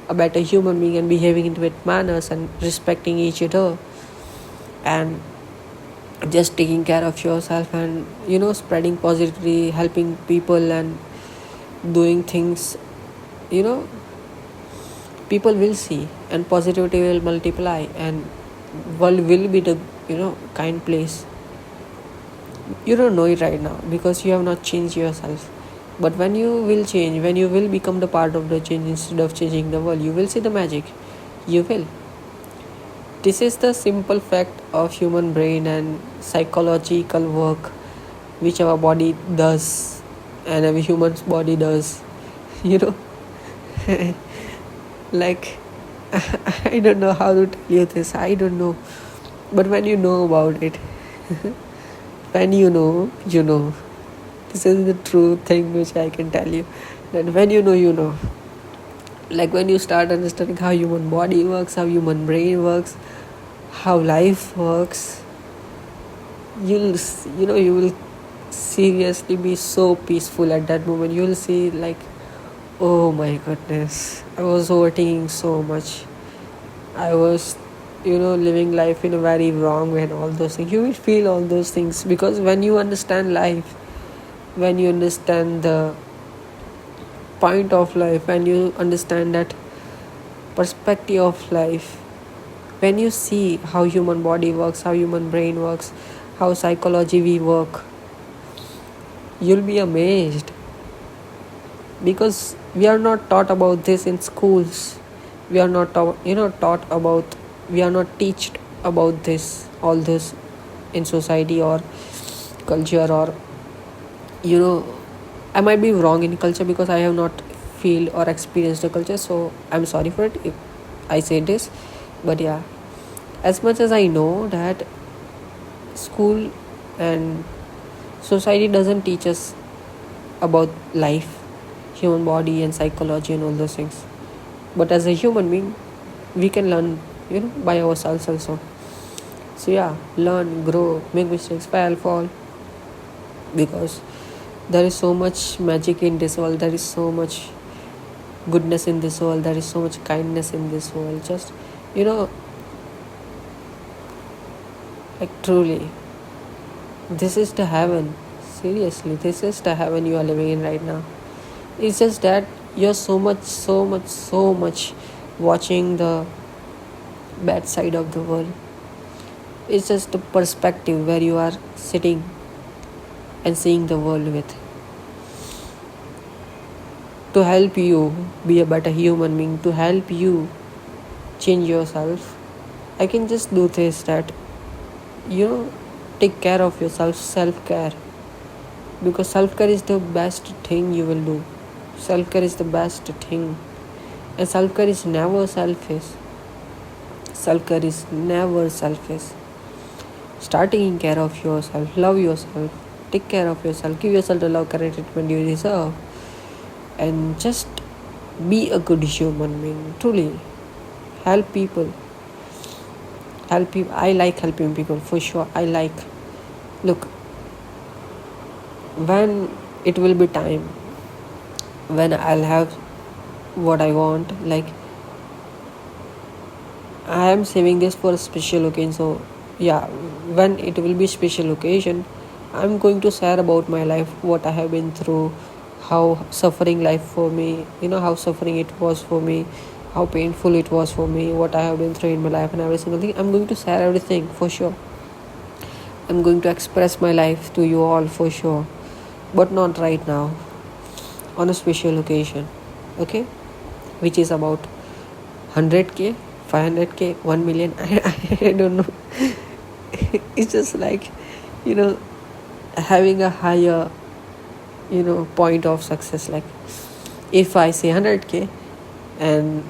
a better human being and behaving in with manners and respecting each other and just taking care of yourself and spreading positivity, helping people and doing things, people will see and positivity will multiply and world will be the kind place. You don't know it right now because you have not changed yourself, but when you will change, when you will become the part of the change instead of changing the world, you will see the magic. You will. This is the simple fact of human brain and psychological work which our body does and every human's body does. Like I don't know how to tell you this. I don't know. But when you know about it, when you know, you know. This is the true thing which I can tell you. That when you know, you know. Like when you start understanding how human body works, how human brain works, how life works, you will seriously be so peaceful at that moment. You will see like, oh my goodness, I was overthinking so much. I was, living life in a very wrong way and all those things. You will feel all those things because when you understand life, when you understand the point of life, when you understand that perspective of life, when you see how human body works, how human brain works, how psychology we work, you'll be amazed. Because we are not taught about this in schools. We are not taught about, we are not taught about this, all this in society or culture, or I might be wrong in culture because I have not feel or experienced the culture, so I'm sorry for it if I say this. But yeah, as much as I know that school and society doesn't teach us about life, human body and psychology and all those things, but as a human being we can learn by ourselves also. So yeah, learn, grow, make mistakes, fail, fall, because there is so much magic in this world, there is so much goodness in this world, there is so much kindness in this world. Just like truly, this is the heaven. Seriously, this is the heaven you are living in right now. It's just that you're so much watching the bad side of the world. It's just the perspective where you are sitting and seeing the world with. To help you be a better human being, to help you change yourself, I can just do this, that take care of yourself, self-care. Because self-care is the best thing you will do. Self-care is the best thing. And self-care is never selfish. Self-care is never selfish. Start taking care of yourself. Love yourself. Take care of yourself. Give yourself the love, care, and treatment you deserve. And just be a good human being. Truly. Help people. Help people. I like helping people for sure. Look, when it will be time, when I'll have what I want, like I am saving this for a special occasion. So yeah, when it will be special occasion, I'm going to share about my life, what I have been through, how suffering life for me, how suffering it was for me, how painful it was for me, what I have been through in my life and every single thing. I'm going to share everything for sure. I'm going to express my life to you all for sure, but not right now, on a special occasion, okay, which is about 100k, 500k, 1 million. I don't know. It's just like, having a higher, point of success. Like if I say 100k and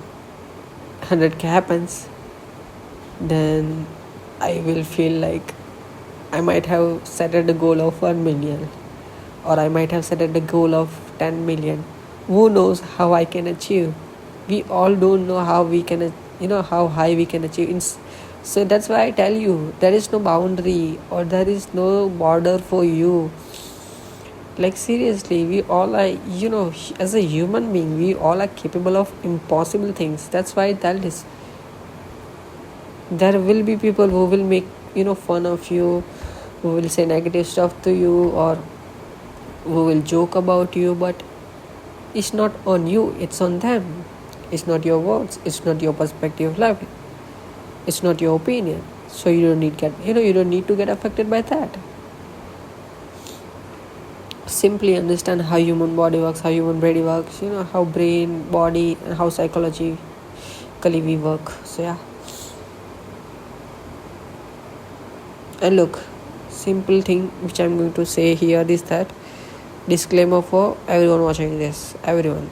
100k happens, then I will feel like I might have set a goal of 1 million, or I might have set a goal of 10 million. Who knows how I can achieve? We all don't know how we can, how high we can achieve. So that's why I tell you, there is no boundary or there is no border for you. Like seriously, we all are, as a human being, we all are capable of impossible things. That's why I tell this. There will be people who will make, fun of you, who will say negative stuff to you, or who will joke about you, but it's not on you, it's on them. It's not your words, it's not your perspective of life, it's not your opinion. So you don't need to get affected by that. Simply understand how human body works, how human brain works, how brain, body, and how psychologically we work. So yeah. And look, simple thing which I'm going to say here is that disclaimer for everyone watching this. Everyone,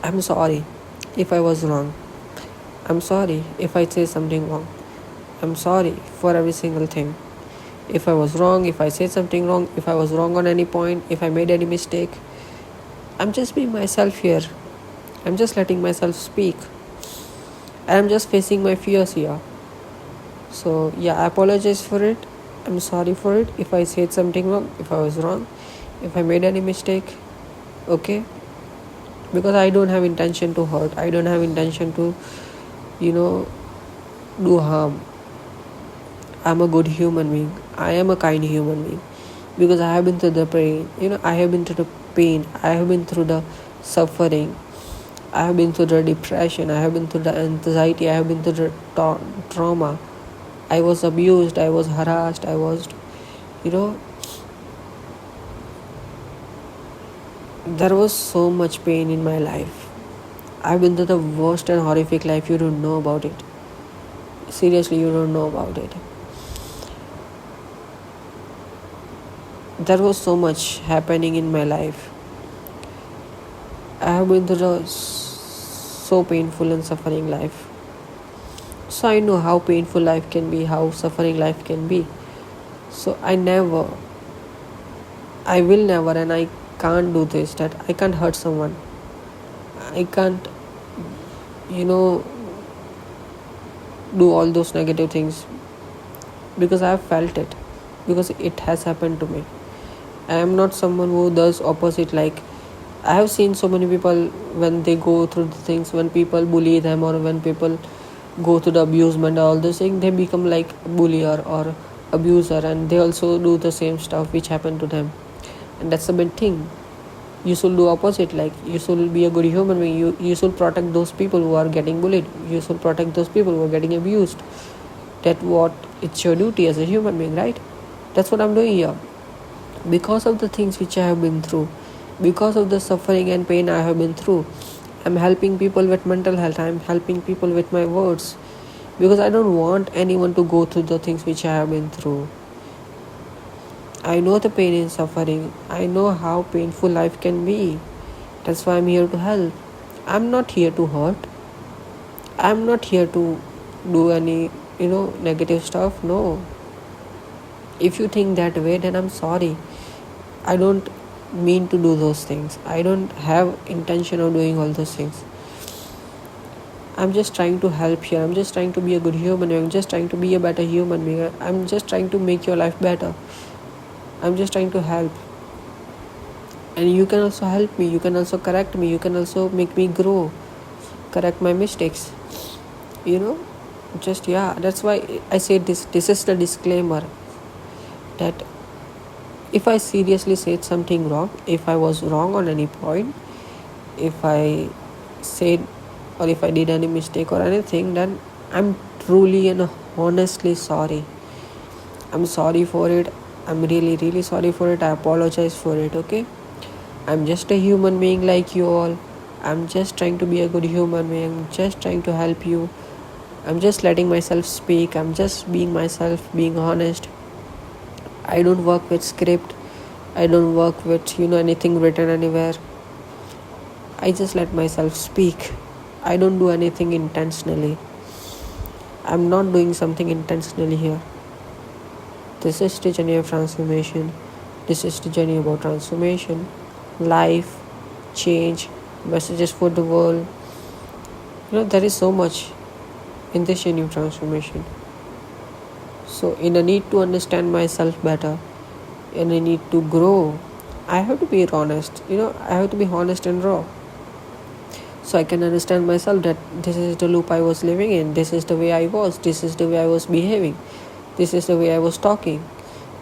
I'm sorry if I was wrong. I'm sorry if I say something wrong. I'm sorry for every single thing. If I was wrong, if I said something wrong, if I was wrong on any point, if I made any mistake, I'm just being myself here. I'm just letting myself speak. I'm just facing my fears here. So yeah, I apologize for it. I'm sorry for it if I said something wrong, if I was wrong, if I made any mistake. Okay? Because I don't have intention to hurt. I don't have intention to, do harm. I'm a good human being. I am a kind human being. Because I have been through the pain. I have been through the pain. I have been through the suffering. I have been through the depression. I have been through the anxiety. I have been through the trauma. I was abused. I was harassed. I was, there was so much pain in my life. I've been through the worst and horrific life. You don't know about it. Seriously, you don't know about it. There was so much happening in my life. I have been through a so painful and suffering life. So I know how painful life can be, how suffering life can be. So I will never, and I can't do this, that I can't hurt someone. I can't, do all those negative things, because I have felt it, because it has happened to me. I am not someone who does opposite. Like I have seen so many people, when they go through the things, when people bully them, or when people go through the abusement, all those things, they become like bullier or abuser, and they also do the same stuff which happened to them. And that's a bad thing. You should do opposite. Like you should be a good human being. You should protect those people who are getting bullied. You should protect those people who are getting abused. It's your duty as a human being, right? That's what I'm doing here. Because of the things which I have been through, because of the suffering and pain I have been through, I'm helping people with mental health. I'm helping people with my words, because I don't want anyone to go through the things which I have been through. I know the pain and suffering. I know how painful life can be. That's why I'm here to help. I'm not here to hurt. I'm not here to do any, negative stuff. No. If you think that way, then I'm sorry. I don't mean to do those things. I don't have intention of doing all those things. I'm just trying to help here. I'm just trying to be a good human being. I'm just trying to be a better human being. I'm just trying to make your life better. I'm just trying to help. And you can also help me. You can also correct me. You can also make me grow. Correct my mistakes. That's why I say this. This is the disclaimer, that if I seriously said something wrong, if I was wrong on any point, if I said or if I did any mistake or anything, then I'm truly and honestly sorry. I'm sorry for it. I'm really, really sorry for it. I apologize for it, okay? I'm just a human being like you all. I'm just trying to be a good human being. I'm just trying to help you. I'm just letting myself speak. I'm just being myself, being honest. I don't work with script. I don't work with, anything written anywhere. I just let myself speak. I don't do anything intentionally. I'm not doing something intentionally here. This is the journey of transformation. This is the journey about transformation, life, change, messages for the world. There is so much in this journey of transformation. So in a need to understand myself better, in a need to grow, I have to be honest. I have to be honest and raw. So I can understand myself that this is the loop I was living in. This is the way I was. This is the way I was behaving. This is the way I was talking.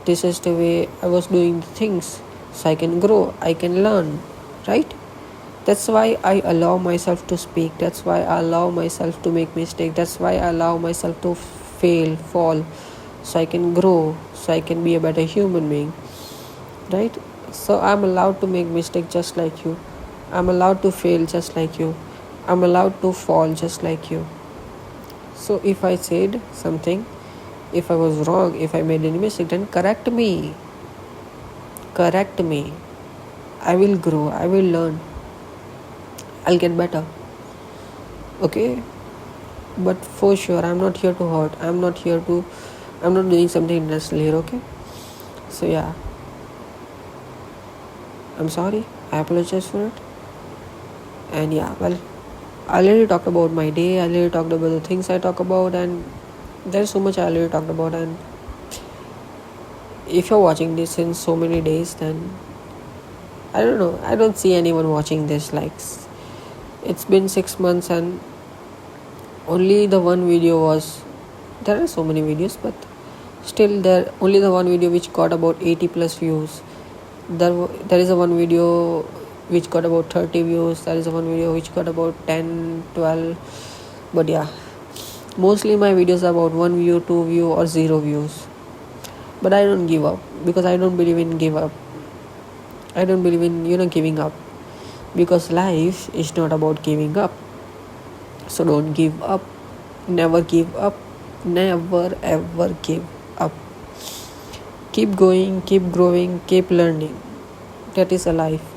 This is the way I was doing things. So I can grow. I can learn. Right? That's why I allow myself to speak. That's why I allow myself to make mistakes. That's why I allow myself to fail, fall. So I can grow. So I can be a better human being. Right? So I'm allowed to make mistakes just like you. I'm allowed to fail just like you. I'm allowed to fall just like you. So if I said something, if I was wrong, if I made any mistake, then correct me. Correct me. I will grow. I will learn. I'll get better. Okay? But for sure, I'm not here to hurt. I'm not doing something intentional here, okay? So yeah. I'm sorry. I apologize for it. And yeah, well, I already talked about my day. I already talked about the things I talk about, and there's so much I already talked about. And if you're watching this in so many days, then I don't know. I don't see anyone watching this. Like, it's been 6 months, and only the one video was. There are so many videos, but still, only the one video which got about 80 plus views. There is a one video which got about 30 views. There is a one video which got about 10, 12. But yeah, mostly my videos are about 1 view, 2 view or 0 views. But I don't give up because I don't believe in give up. I don't believe in giving up, because life is not about giving up. So don't give up. Never give up. Never ever give up. Keep going, keep growing, keep learning. That is a life.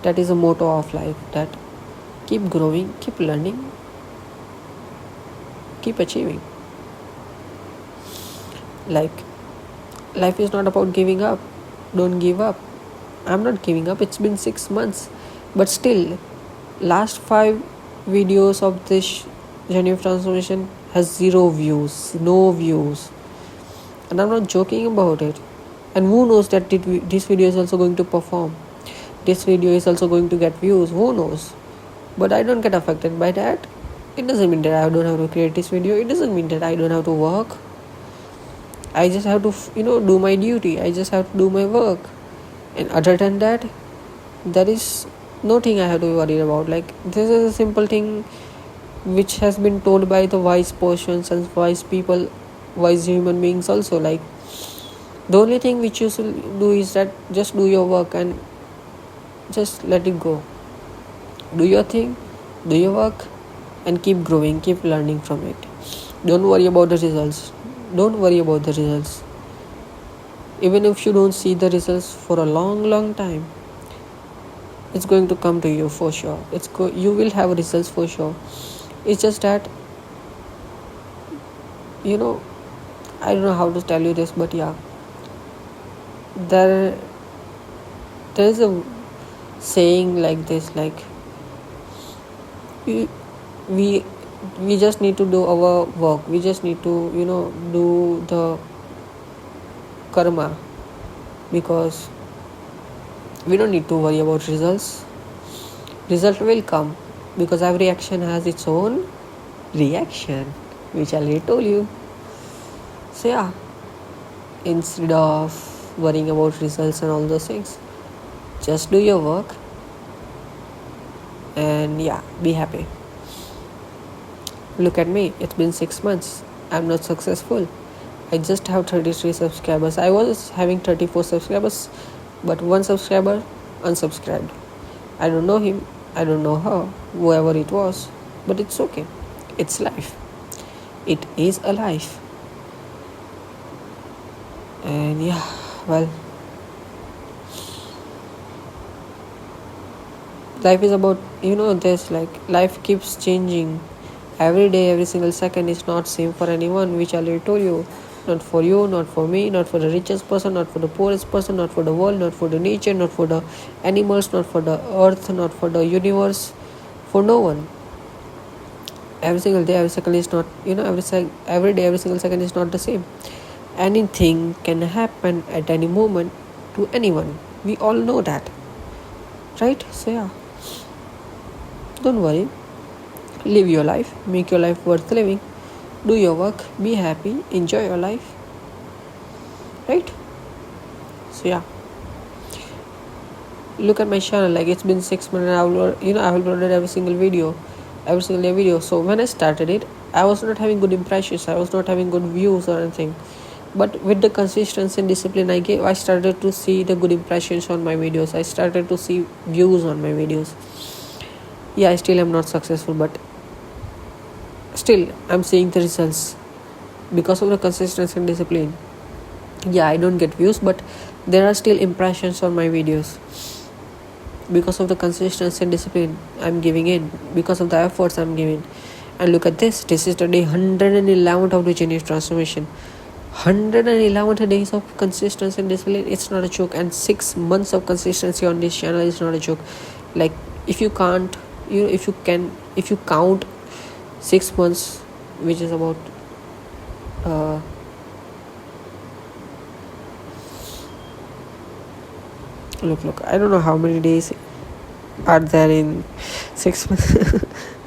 That is a motto of life, that keep growing, keep learning, keep achieving. Like, life is not about giving up. Don't give up. I'm not giving up. It's been 6 months. But still, last 5 videos of this journey of transformation has 0 views. No views. And I'm not joking about it. And who knows that this video is also going to perform. This video is also going to get views. Who knows? But I don't get affected by that. It doesn't mean that I don't have to create this video. It doesn't mean that I don't have to work. I just have to, do my duty. I just have to do my work. And other than that, there is nothing I have to be worried about. Like, this is a simple thing which has been told by the wise persons and wise people, wise human beings also. Like, the only thing which you should do is that just do your work and just let it go. Do your thing, do your work, and keep growing, keep learning from it. Don't worry about the results. Don't worry about the results. Even if you don't see the results for a long, long time, it's going to come to you for sure. You will have results for sure. It's just that, I don't know how to tell you this, but yeah, there is a saying like this, like, we just need to do our work. We just need to, do the karma, because we don't need to worry about results. Result will come, because every action has its own reaction, which I already told you. So yeah, instead of worrying about results and all those things. Just do your work and yeah, be happy. Look at me, it's been 6 months. I'm not successful. I just have 33 subscribers. I was having 34 subscribers, but one subscriber unsubscribed. I don't know him, I don't know her, whoever it was, but it's okay. It's life. It is a life. And yeah, well, life is about, this, like, life keeps changing every day, every single second is not same for anyone, which I already told you. Not for you, not for me, not for the richest person, not for the poorest person, not for the world, not for the nature, not for the animals, not for the earth, not for the universe, for no one. Every single day, every second is not, every day, every single second is not the same. Anything can happen at any moment to anyone. We all know that, right? So yeah, don't worry. Live your life, make your life worth living. Do your work, be happy, enjoy your life, right? So yeah, look at my channel, like it's been 6 months and I have uploaded every single day video. So when I started it, I was not having good impressions, I was not having good views or anything, but with the consistency and discipline I started to see the good impressions on my videos. I started to see views on my videos. Yeah, I still am not successful, but still I'm seeing the results because of the consistency and discipline. Yeah, I don't get views, but there are still impressions on my videos because of the consistency and discipline I'm giving in, because of the efforts I'm giving. And look at this is the day 111th of the Genius Transformation. 111 days of consistency and discipline, it's not a joke. And 6 months of consistency on this channel is not a joke. Like, if you count 6 months, which is about look, I don't know how many days are there in 6 months.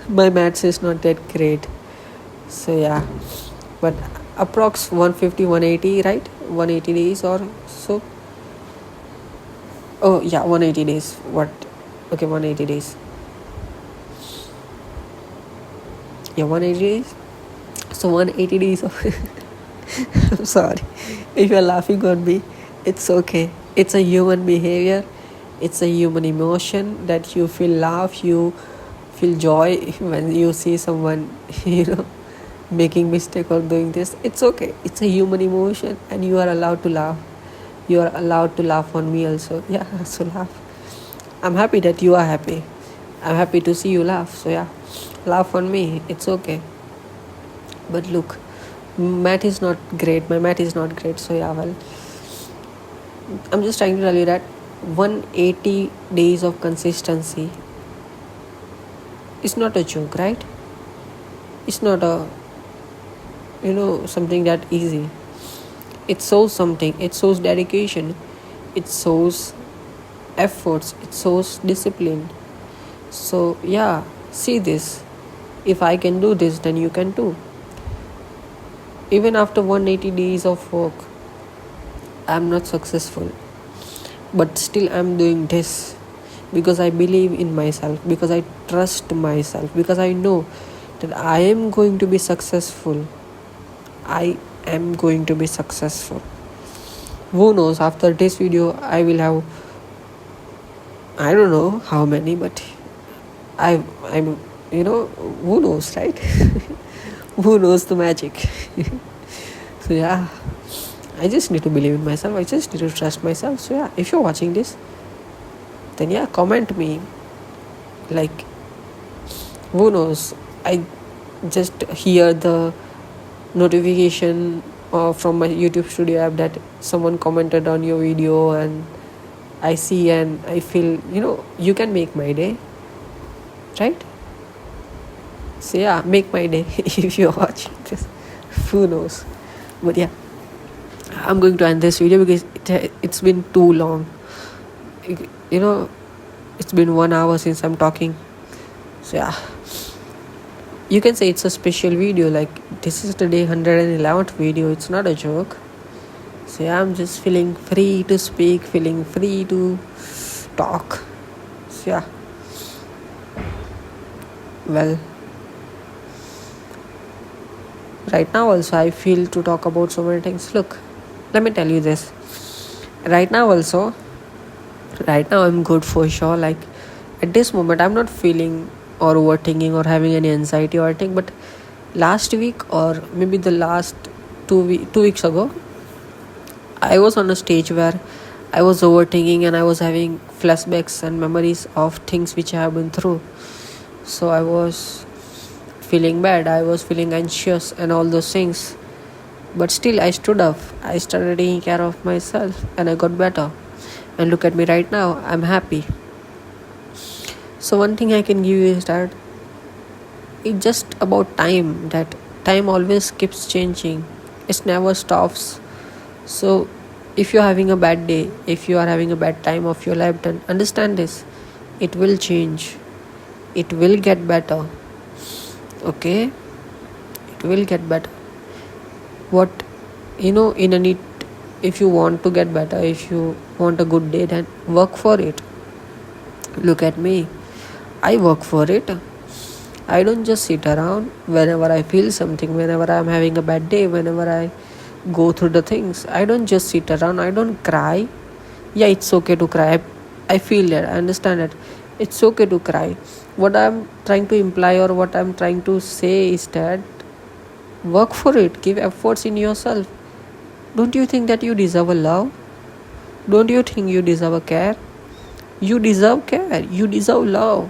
My maths is not that great, so yeah, but approx 150 180, right? 180 days or so. Oh yeah, 180 days. 180 days. Yeah, 180 days. So 180 days of I'm sorry if you're laughing on me, it's okay. It's a human behavior, it's a human emotion that you feel love, you feel joy when you see someone making mistake or doing this. It's okay, it's a human emotion and you are allowed to laugh. You are allowed to laugh on me also. Yeah, so laugh. I'm happy that you are happy. I'm happy to see you laugh. So yeah, laugh on me, it's okay. But look, math is not great. My math is not great. So yeah, well, I'm just trying to tell you that 180 days of consistency is not a joke, right? It's not a something that easy. It shows something. It shows dedication. It shows efforts. It shows discipline. So yeah, see this. If I can do this, then you can too. Even after 180 days of work, I'm not successful, but still I'm doing this because I believe in myself, because I trust myself, because I know that I am going to be successful. I am going to be successful. Who knows, after this video I will have, I don't know how many, but I'm who knows, right? Who knows the magic? So yeah, I just need to believe in myself. I just need to trust myself. So yeah, if you're watching this, then yeah, comment me. Like, who knows? I just hear the notification from my YouTube Studio app that someone commented on your video, and I see and I feel, you can make my day, right? So yeah, make my day if you're watching this. Who knows? But yeah, I'm going to end this video because it's been too long. It's been 1 hour since I'm talking. So yeah, you can say it's a special video. Like, this is the day 111th video. It's not a joke. So yeah, I'm just feeling free to speak, feeling free to talk. So yeah, well, right now also I feel to talk about so many things. Look, let me tell you this. Right now also, right now I'm good for sure. Like at this moment, I'm not feeling or overthinking or having any anxiety or anything. But last week or maybe the last 2 weeks ago, I was on a stage where I was overthinking and I was having flashbacks and memories of things which I have been through. So I was feeling bad, I was feeling anxious and all those things. But still, I stood up, I started taking care of myself, and I got better. And look at me right now, I'm happy. So, one thing I can give you is that it's just about time, that time always keeps changing, it never stops. So, if you're having a bad day, if you are having a bad time of your life, then understand this, it will change, it will get better. Okay, it will get better. What in a need, if you want to get better, if you want a good day, then work for it. Look at me, I work for it. I don't just sit around. Whenever I feel something, whenever I'm having a bad day, whenever I go through the things, I don't just sit around, I don't cry. Yeah, it's okay to cry. I feel that, I understand it. It's okay to cry. What I'm trying to imply or what I'm trying to say is that work for it, give efforts in yourself. Don't you think that you deserve a love? Don't you think you deserve a care? You deserve care, you deserve love.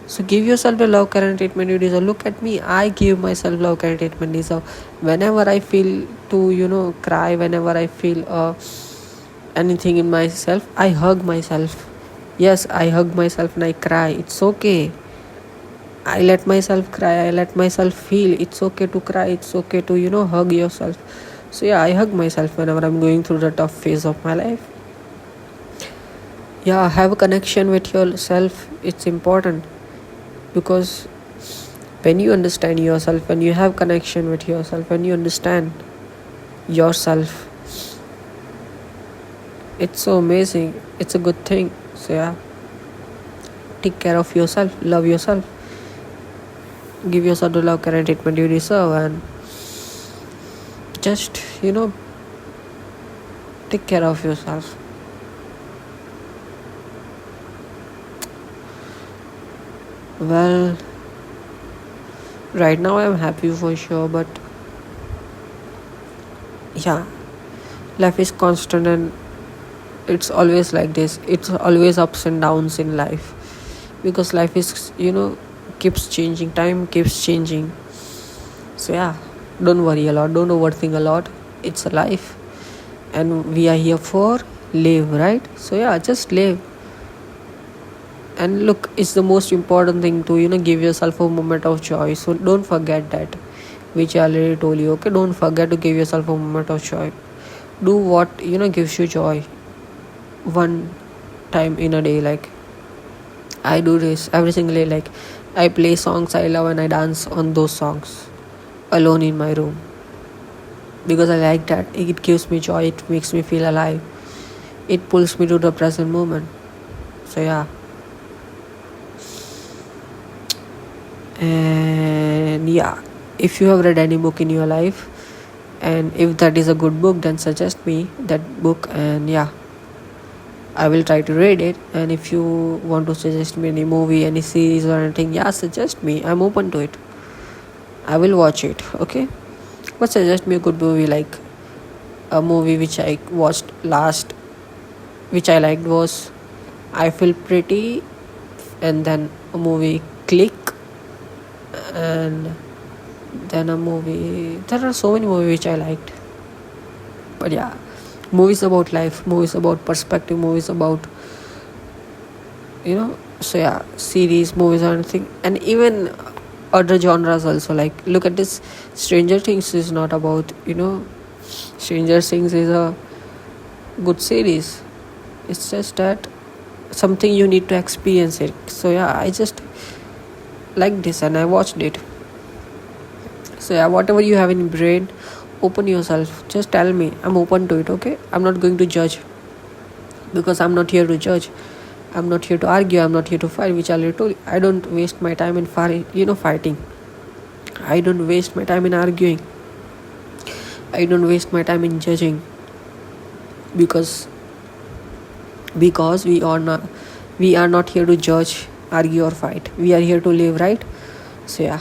So give yourself the love, care and treatment you deserve. Look at me, I give myself love, care and treatment deserve. Whenever I feel to cry, whenever I feel anything in myself, I hug myself. Yes, I hug myself and I cry. It's okay. I let myself cry, I let myself feel. It's okay to cry, it's okay to hug yourself. So yeah, I hug myself whenever I'm going through the tough phase of my life. Yeah, have a connection with yourself. It's important, because when you understand yourself, when you have connection with yourself, when you understand yourself, it's so amazing. It's a good thing. So yeah, take care of yourself, love yourself, give yourself the love, care and treatment you deserve, and just take care of yourself. Well, right now I'm happy for sure, but yeah, life is constant and it's always like this. It's always ups and downs in life, because life is keeps changing, time keeps changing. So yeah, don't worry a lot, don't overthink a lot. It's a life and we are here for live, right? So yeah, just live. And look, it's the most important thing to give yourself a moment of joy. So don't forget that, which I already told you. Okay, don't forget to give yourself a moment of joy. Do what gives you joy one time in a day. Like I do this every single day. Like I play songs I love and I dance on those songs alone in my room, because I like that. It gives me joy, it makes me feel alive, it pulls me to the present moment. So yeah. And yeah, if you have read any book in your life, and if that is a good book, then suggest me that book, and yeah, I will try to read it. And if you want to suggest me any movie, any series or anything, yeah, suggest me, I'm open to it, I will watch it. Okay, but suggest me a good movie. Like a movie which I watched last, which I liked, was I Feel Pretty, and then a movie Click, and then a movie, there are so many movies which I liked. But yeah, movies about life, movies about perspective, movies about so yeah, series, movies or anything. And even other genres also. Like look at this, Stranger Things is not about Stranger Things is a good series. It's just that something you need to experience it. So yeah, I just like this and I watched it. So yeah, whatever you have in brain, open yourself. Just tell me. I'm open to it, okay? I'm not going to judge, because I'm not here to judge. I'm not here to argue. I'm not here to fight, which I already told you. I don't waste my time in fighting. I don't waste my time in arguing. I don't waste my time in judging, because we are not here to judge, argue, or fight. We are here to live, right? So yeah,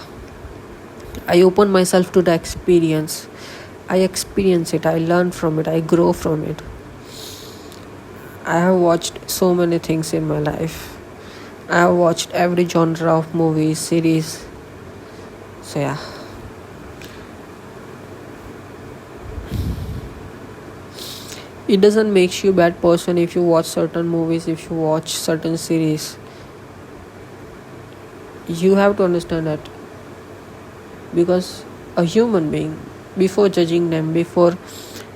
I open myself to the experience. I experience it. I learn from it. I grow from it. I have watched so many things in my life. I have watched every genre of movies, series. So yeah. It doesn't make you a bad person if you watch certain movies, if you watch certain series. You have to understand that, because a human being, before judging them, before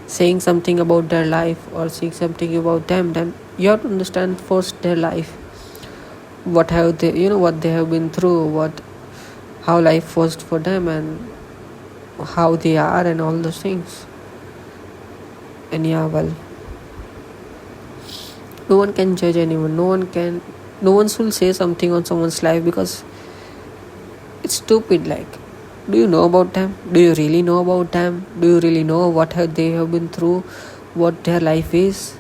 saying something about their life or saying something about them, then you have to understand first their life. What have they, what they have been through, how life was for them, and how they are, and all those things. And yeah, well, no one can judge anyone. No one will say something on someone's life, because it's stupid. Like, do you know about them? Do you really know about them? Do you really know what they have been through, what their life is,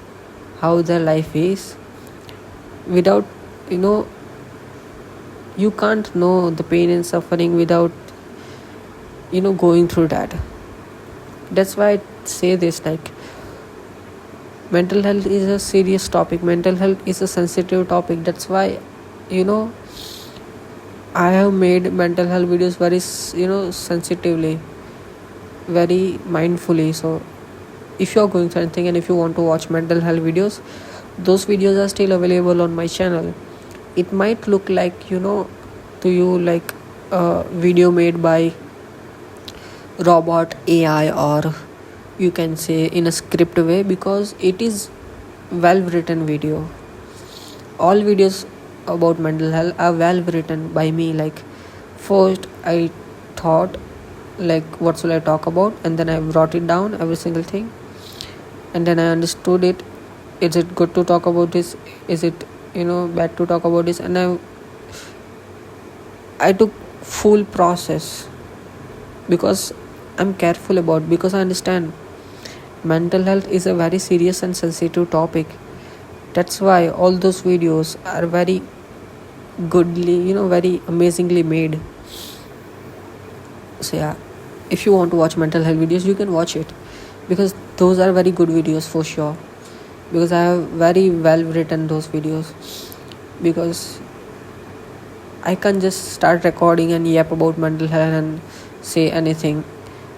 how their life is? Without, you can't know the pain and suffering without, going through that. That's why I say this, like, mental health is a serious topic. Mental health is a sensitive topic. That's why, I have made mental health videos very, sensitively, very mindfully. So if you're going through anything and if you want to watch mental health videos, those videos are still available on my channel. It might look like, to you, like a video made by robot, AI, or you can say in a script way, because it is well written video. All videos about mental health are well written by me. Like, first I thought, like, what should I talk about, and then I brought it down, every single thing, and then I understood it. Is it good to talk about this? Is it bad to talk about this? And I took full process, because I'm careful about, because I understand mental health is a very serious and sensitive topic. That's why all those videos are very goodly, very amazingly made. So yeah, if you want to watch mental health videos, you can watch it, because those are very good videos for sure, because I have very well written those videos. Because I can't just start recording and yap about mental health and say anything,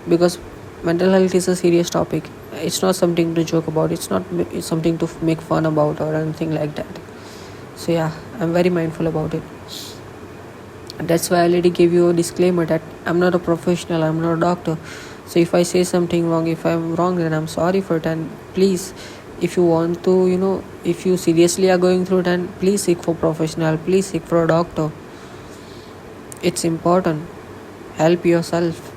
because mental health is a serious topic. It's not something to joke about. It's something to make fun about or anything like that. So yeah, I'm very mindful about it. That's why I already gave you a disclaimer that I'm not a professional, I'm not a doctor. So if I say something wrong, if I'm wrong, then I'm sorry for it. And please, if you want to, if you seriously are going through, then please seek for professional, please seek for a doctor. It's important. Help yourself.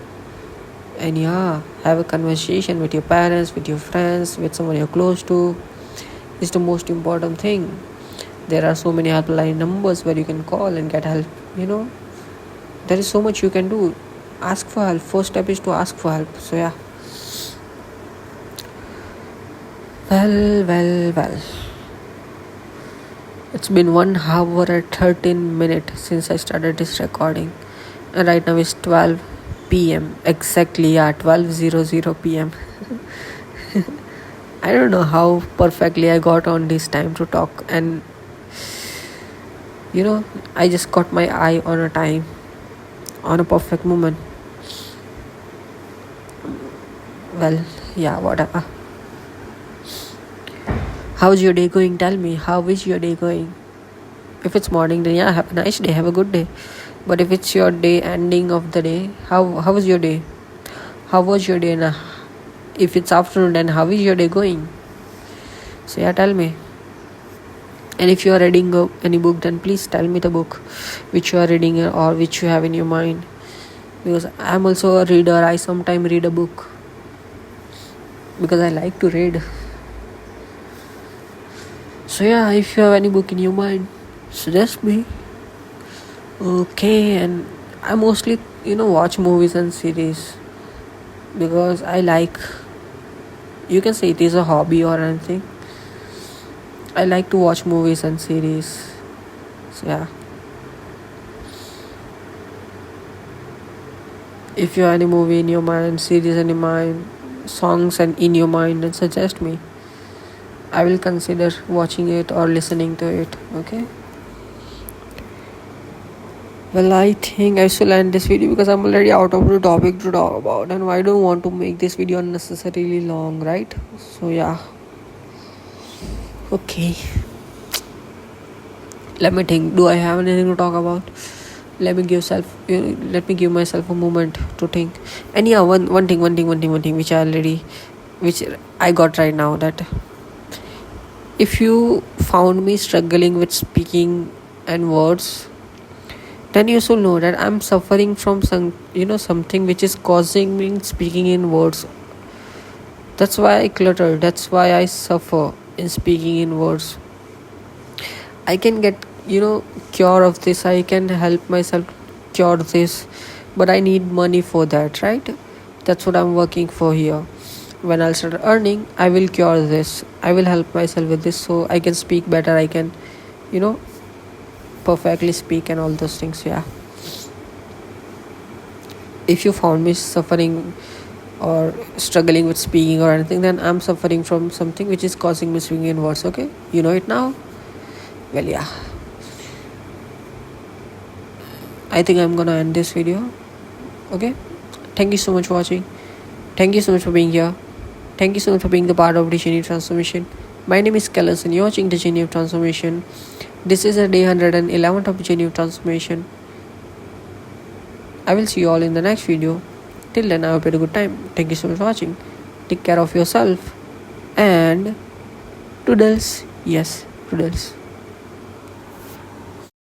And yeah, have a conversation with your parents, with your friends, with someone you're close to. It's the most important thing. There are so many helpline numbers where you can call and get help. There is so much you can do. Ask for help. First step is to ask for help. So yeah. Well. It's been 1 hour and 13 minutes since I started this recording. And right now it's 12 p.m. Exactly, yeah, 12:00 p.m. I don't know how perfectly I got on this time to talk. And I just got my eye on a time, on a perfect moment. Well, yeah, whatever. How's your day going? Tell me, how is your day going? If it's morning, then yeah, have a nice day, have a good day. But if it's your day, ending of the day, how was your day? How was your day? Now, if it's afternoon, then how is your day going? So yeah, tell me. And if you are reading any book, then please tell me the book which you are reading or which you have in your mind. Because I'm also a reader. I sometimes read a book. because I like to read. So yeah, if you have any book in your mind, suggest me. Okay, and I mostly watch movies and series because I like, you can say it is a hobby or anything. I like to watch movies and series. So yeah, if you have any movie in your mind, series in your mind, songs and in your mind, then suggest me. I will consider watching it or listening to it. Okay. Well, I think I should end this video because I'm already out of the topic to talk about, and I don't want to make this video unnecessarily long, right? So yeah. Okay. Let me think. Do I have anything to talk about? Let me give myself a moment to think. And yeah, one thing which I got right now, that if you found me struggling with speaking and words, then you should know that I'm suffering from something which is causing me speaking in words. That's why I clutter. That's why I suffer in speaking in words. I can get cure of this. I can help myself cure this, but I need money for that, right? That's what I'm working for here. When I'll start earning, I will cure this. I will help myself with this so I can speak better. I can perfectly speak and all those things. Yeah, if you found me suffering or struggling with speaking or anything, then I'm suffering from something which is causing me speaking in words. Okay, you know it now. Well, yeah, I think I'm gonna end this video. Okay, thank you so much for watching. Thank you so much for being here. Thank you so much for being the part of the journey of transformation. My name is Kailas and you're watching the journey of transformation. This is a day 111th of the journey of transformation. I will see you all in the next video. Till then, I hope you had a good time. Thank you so much for watching. Take care of yourself. And toodles. Yes, toodles.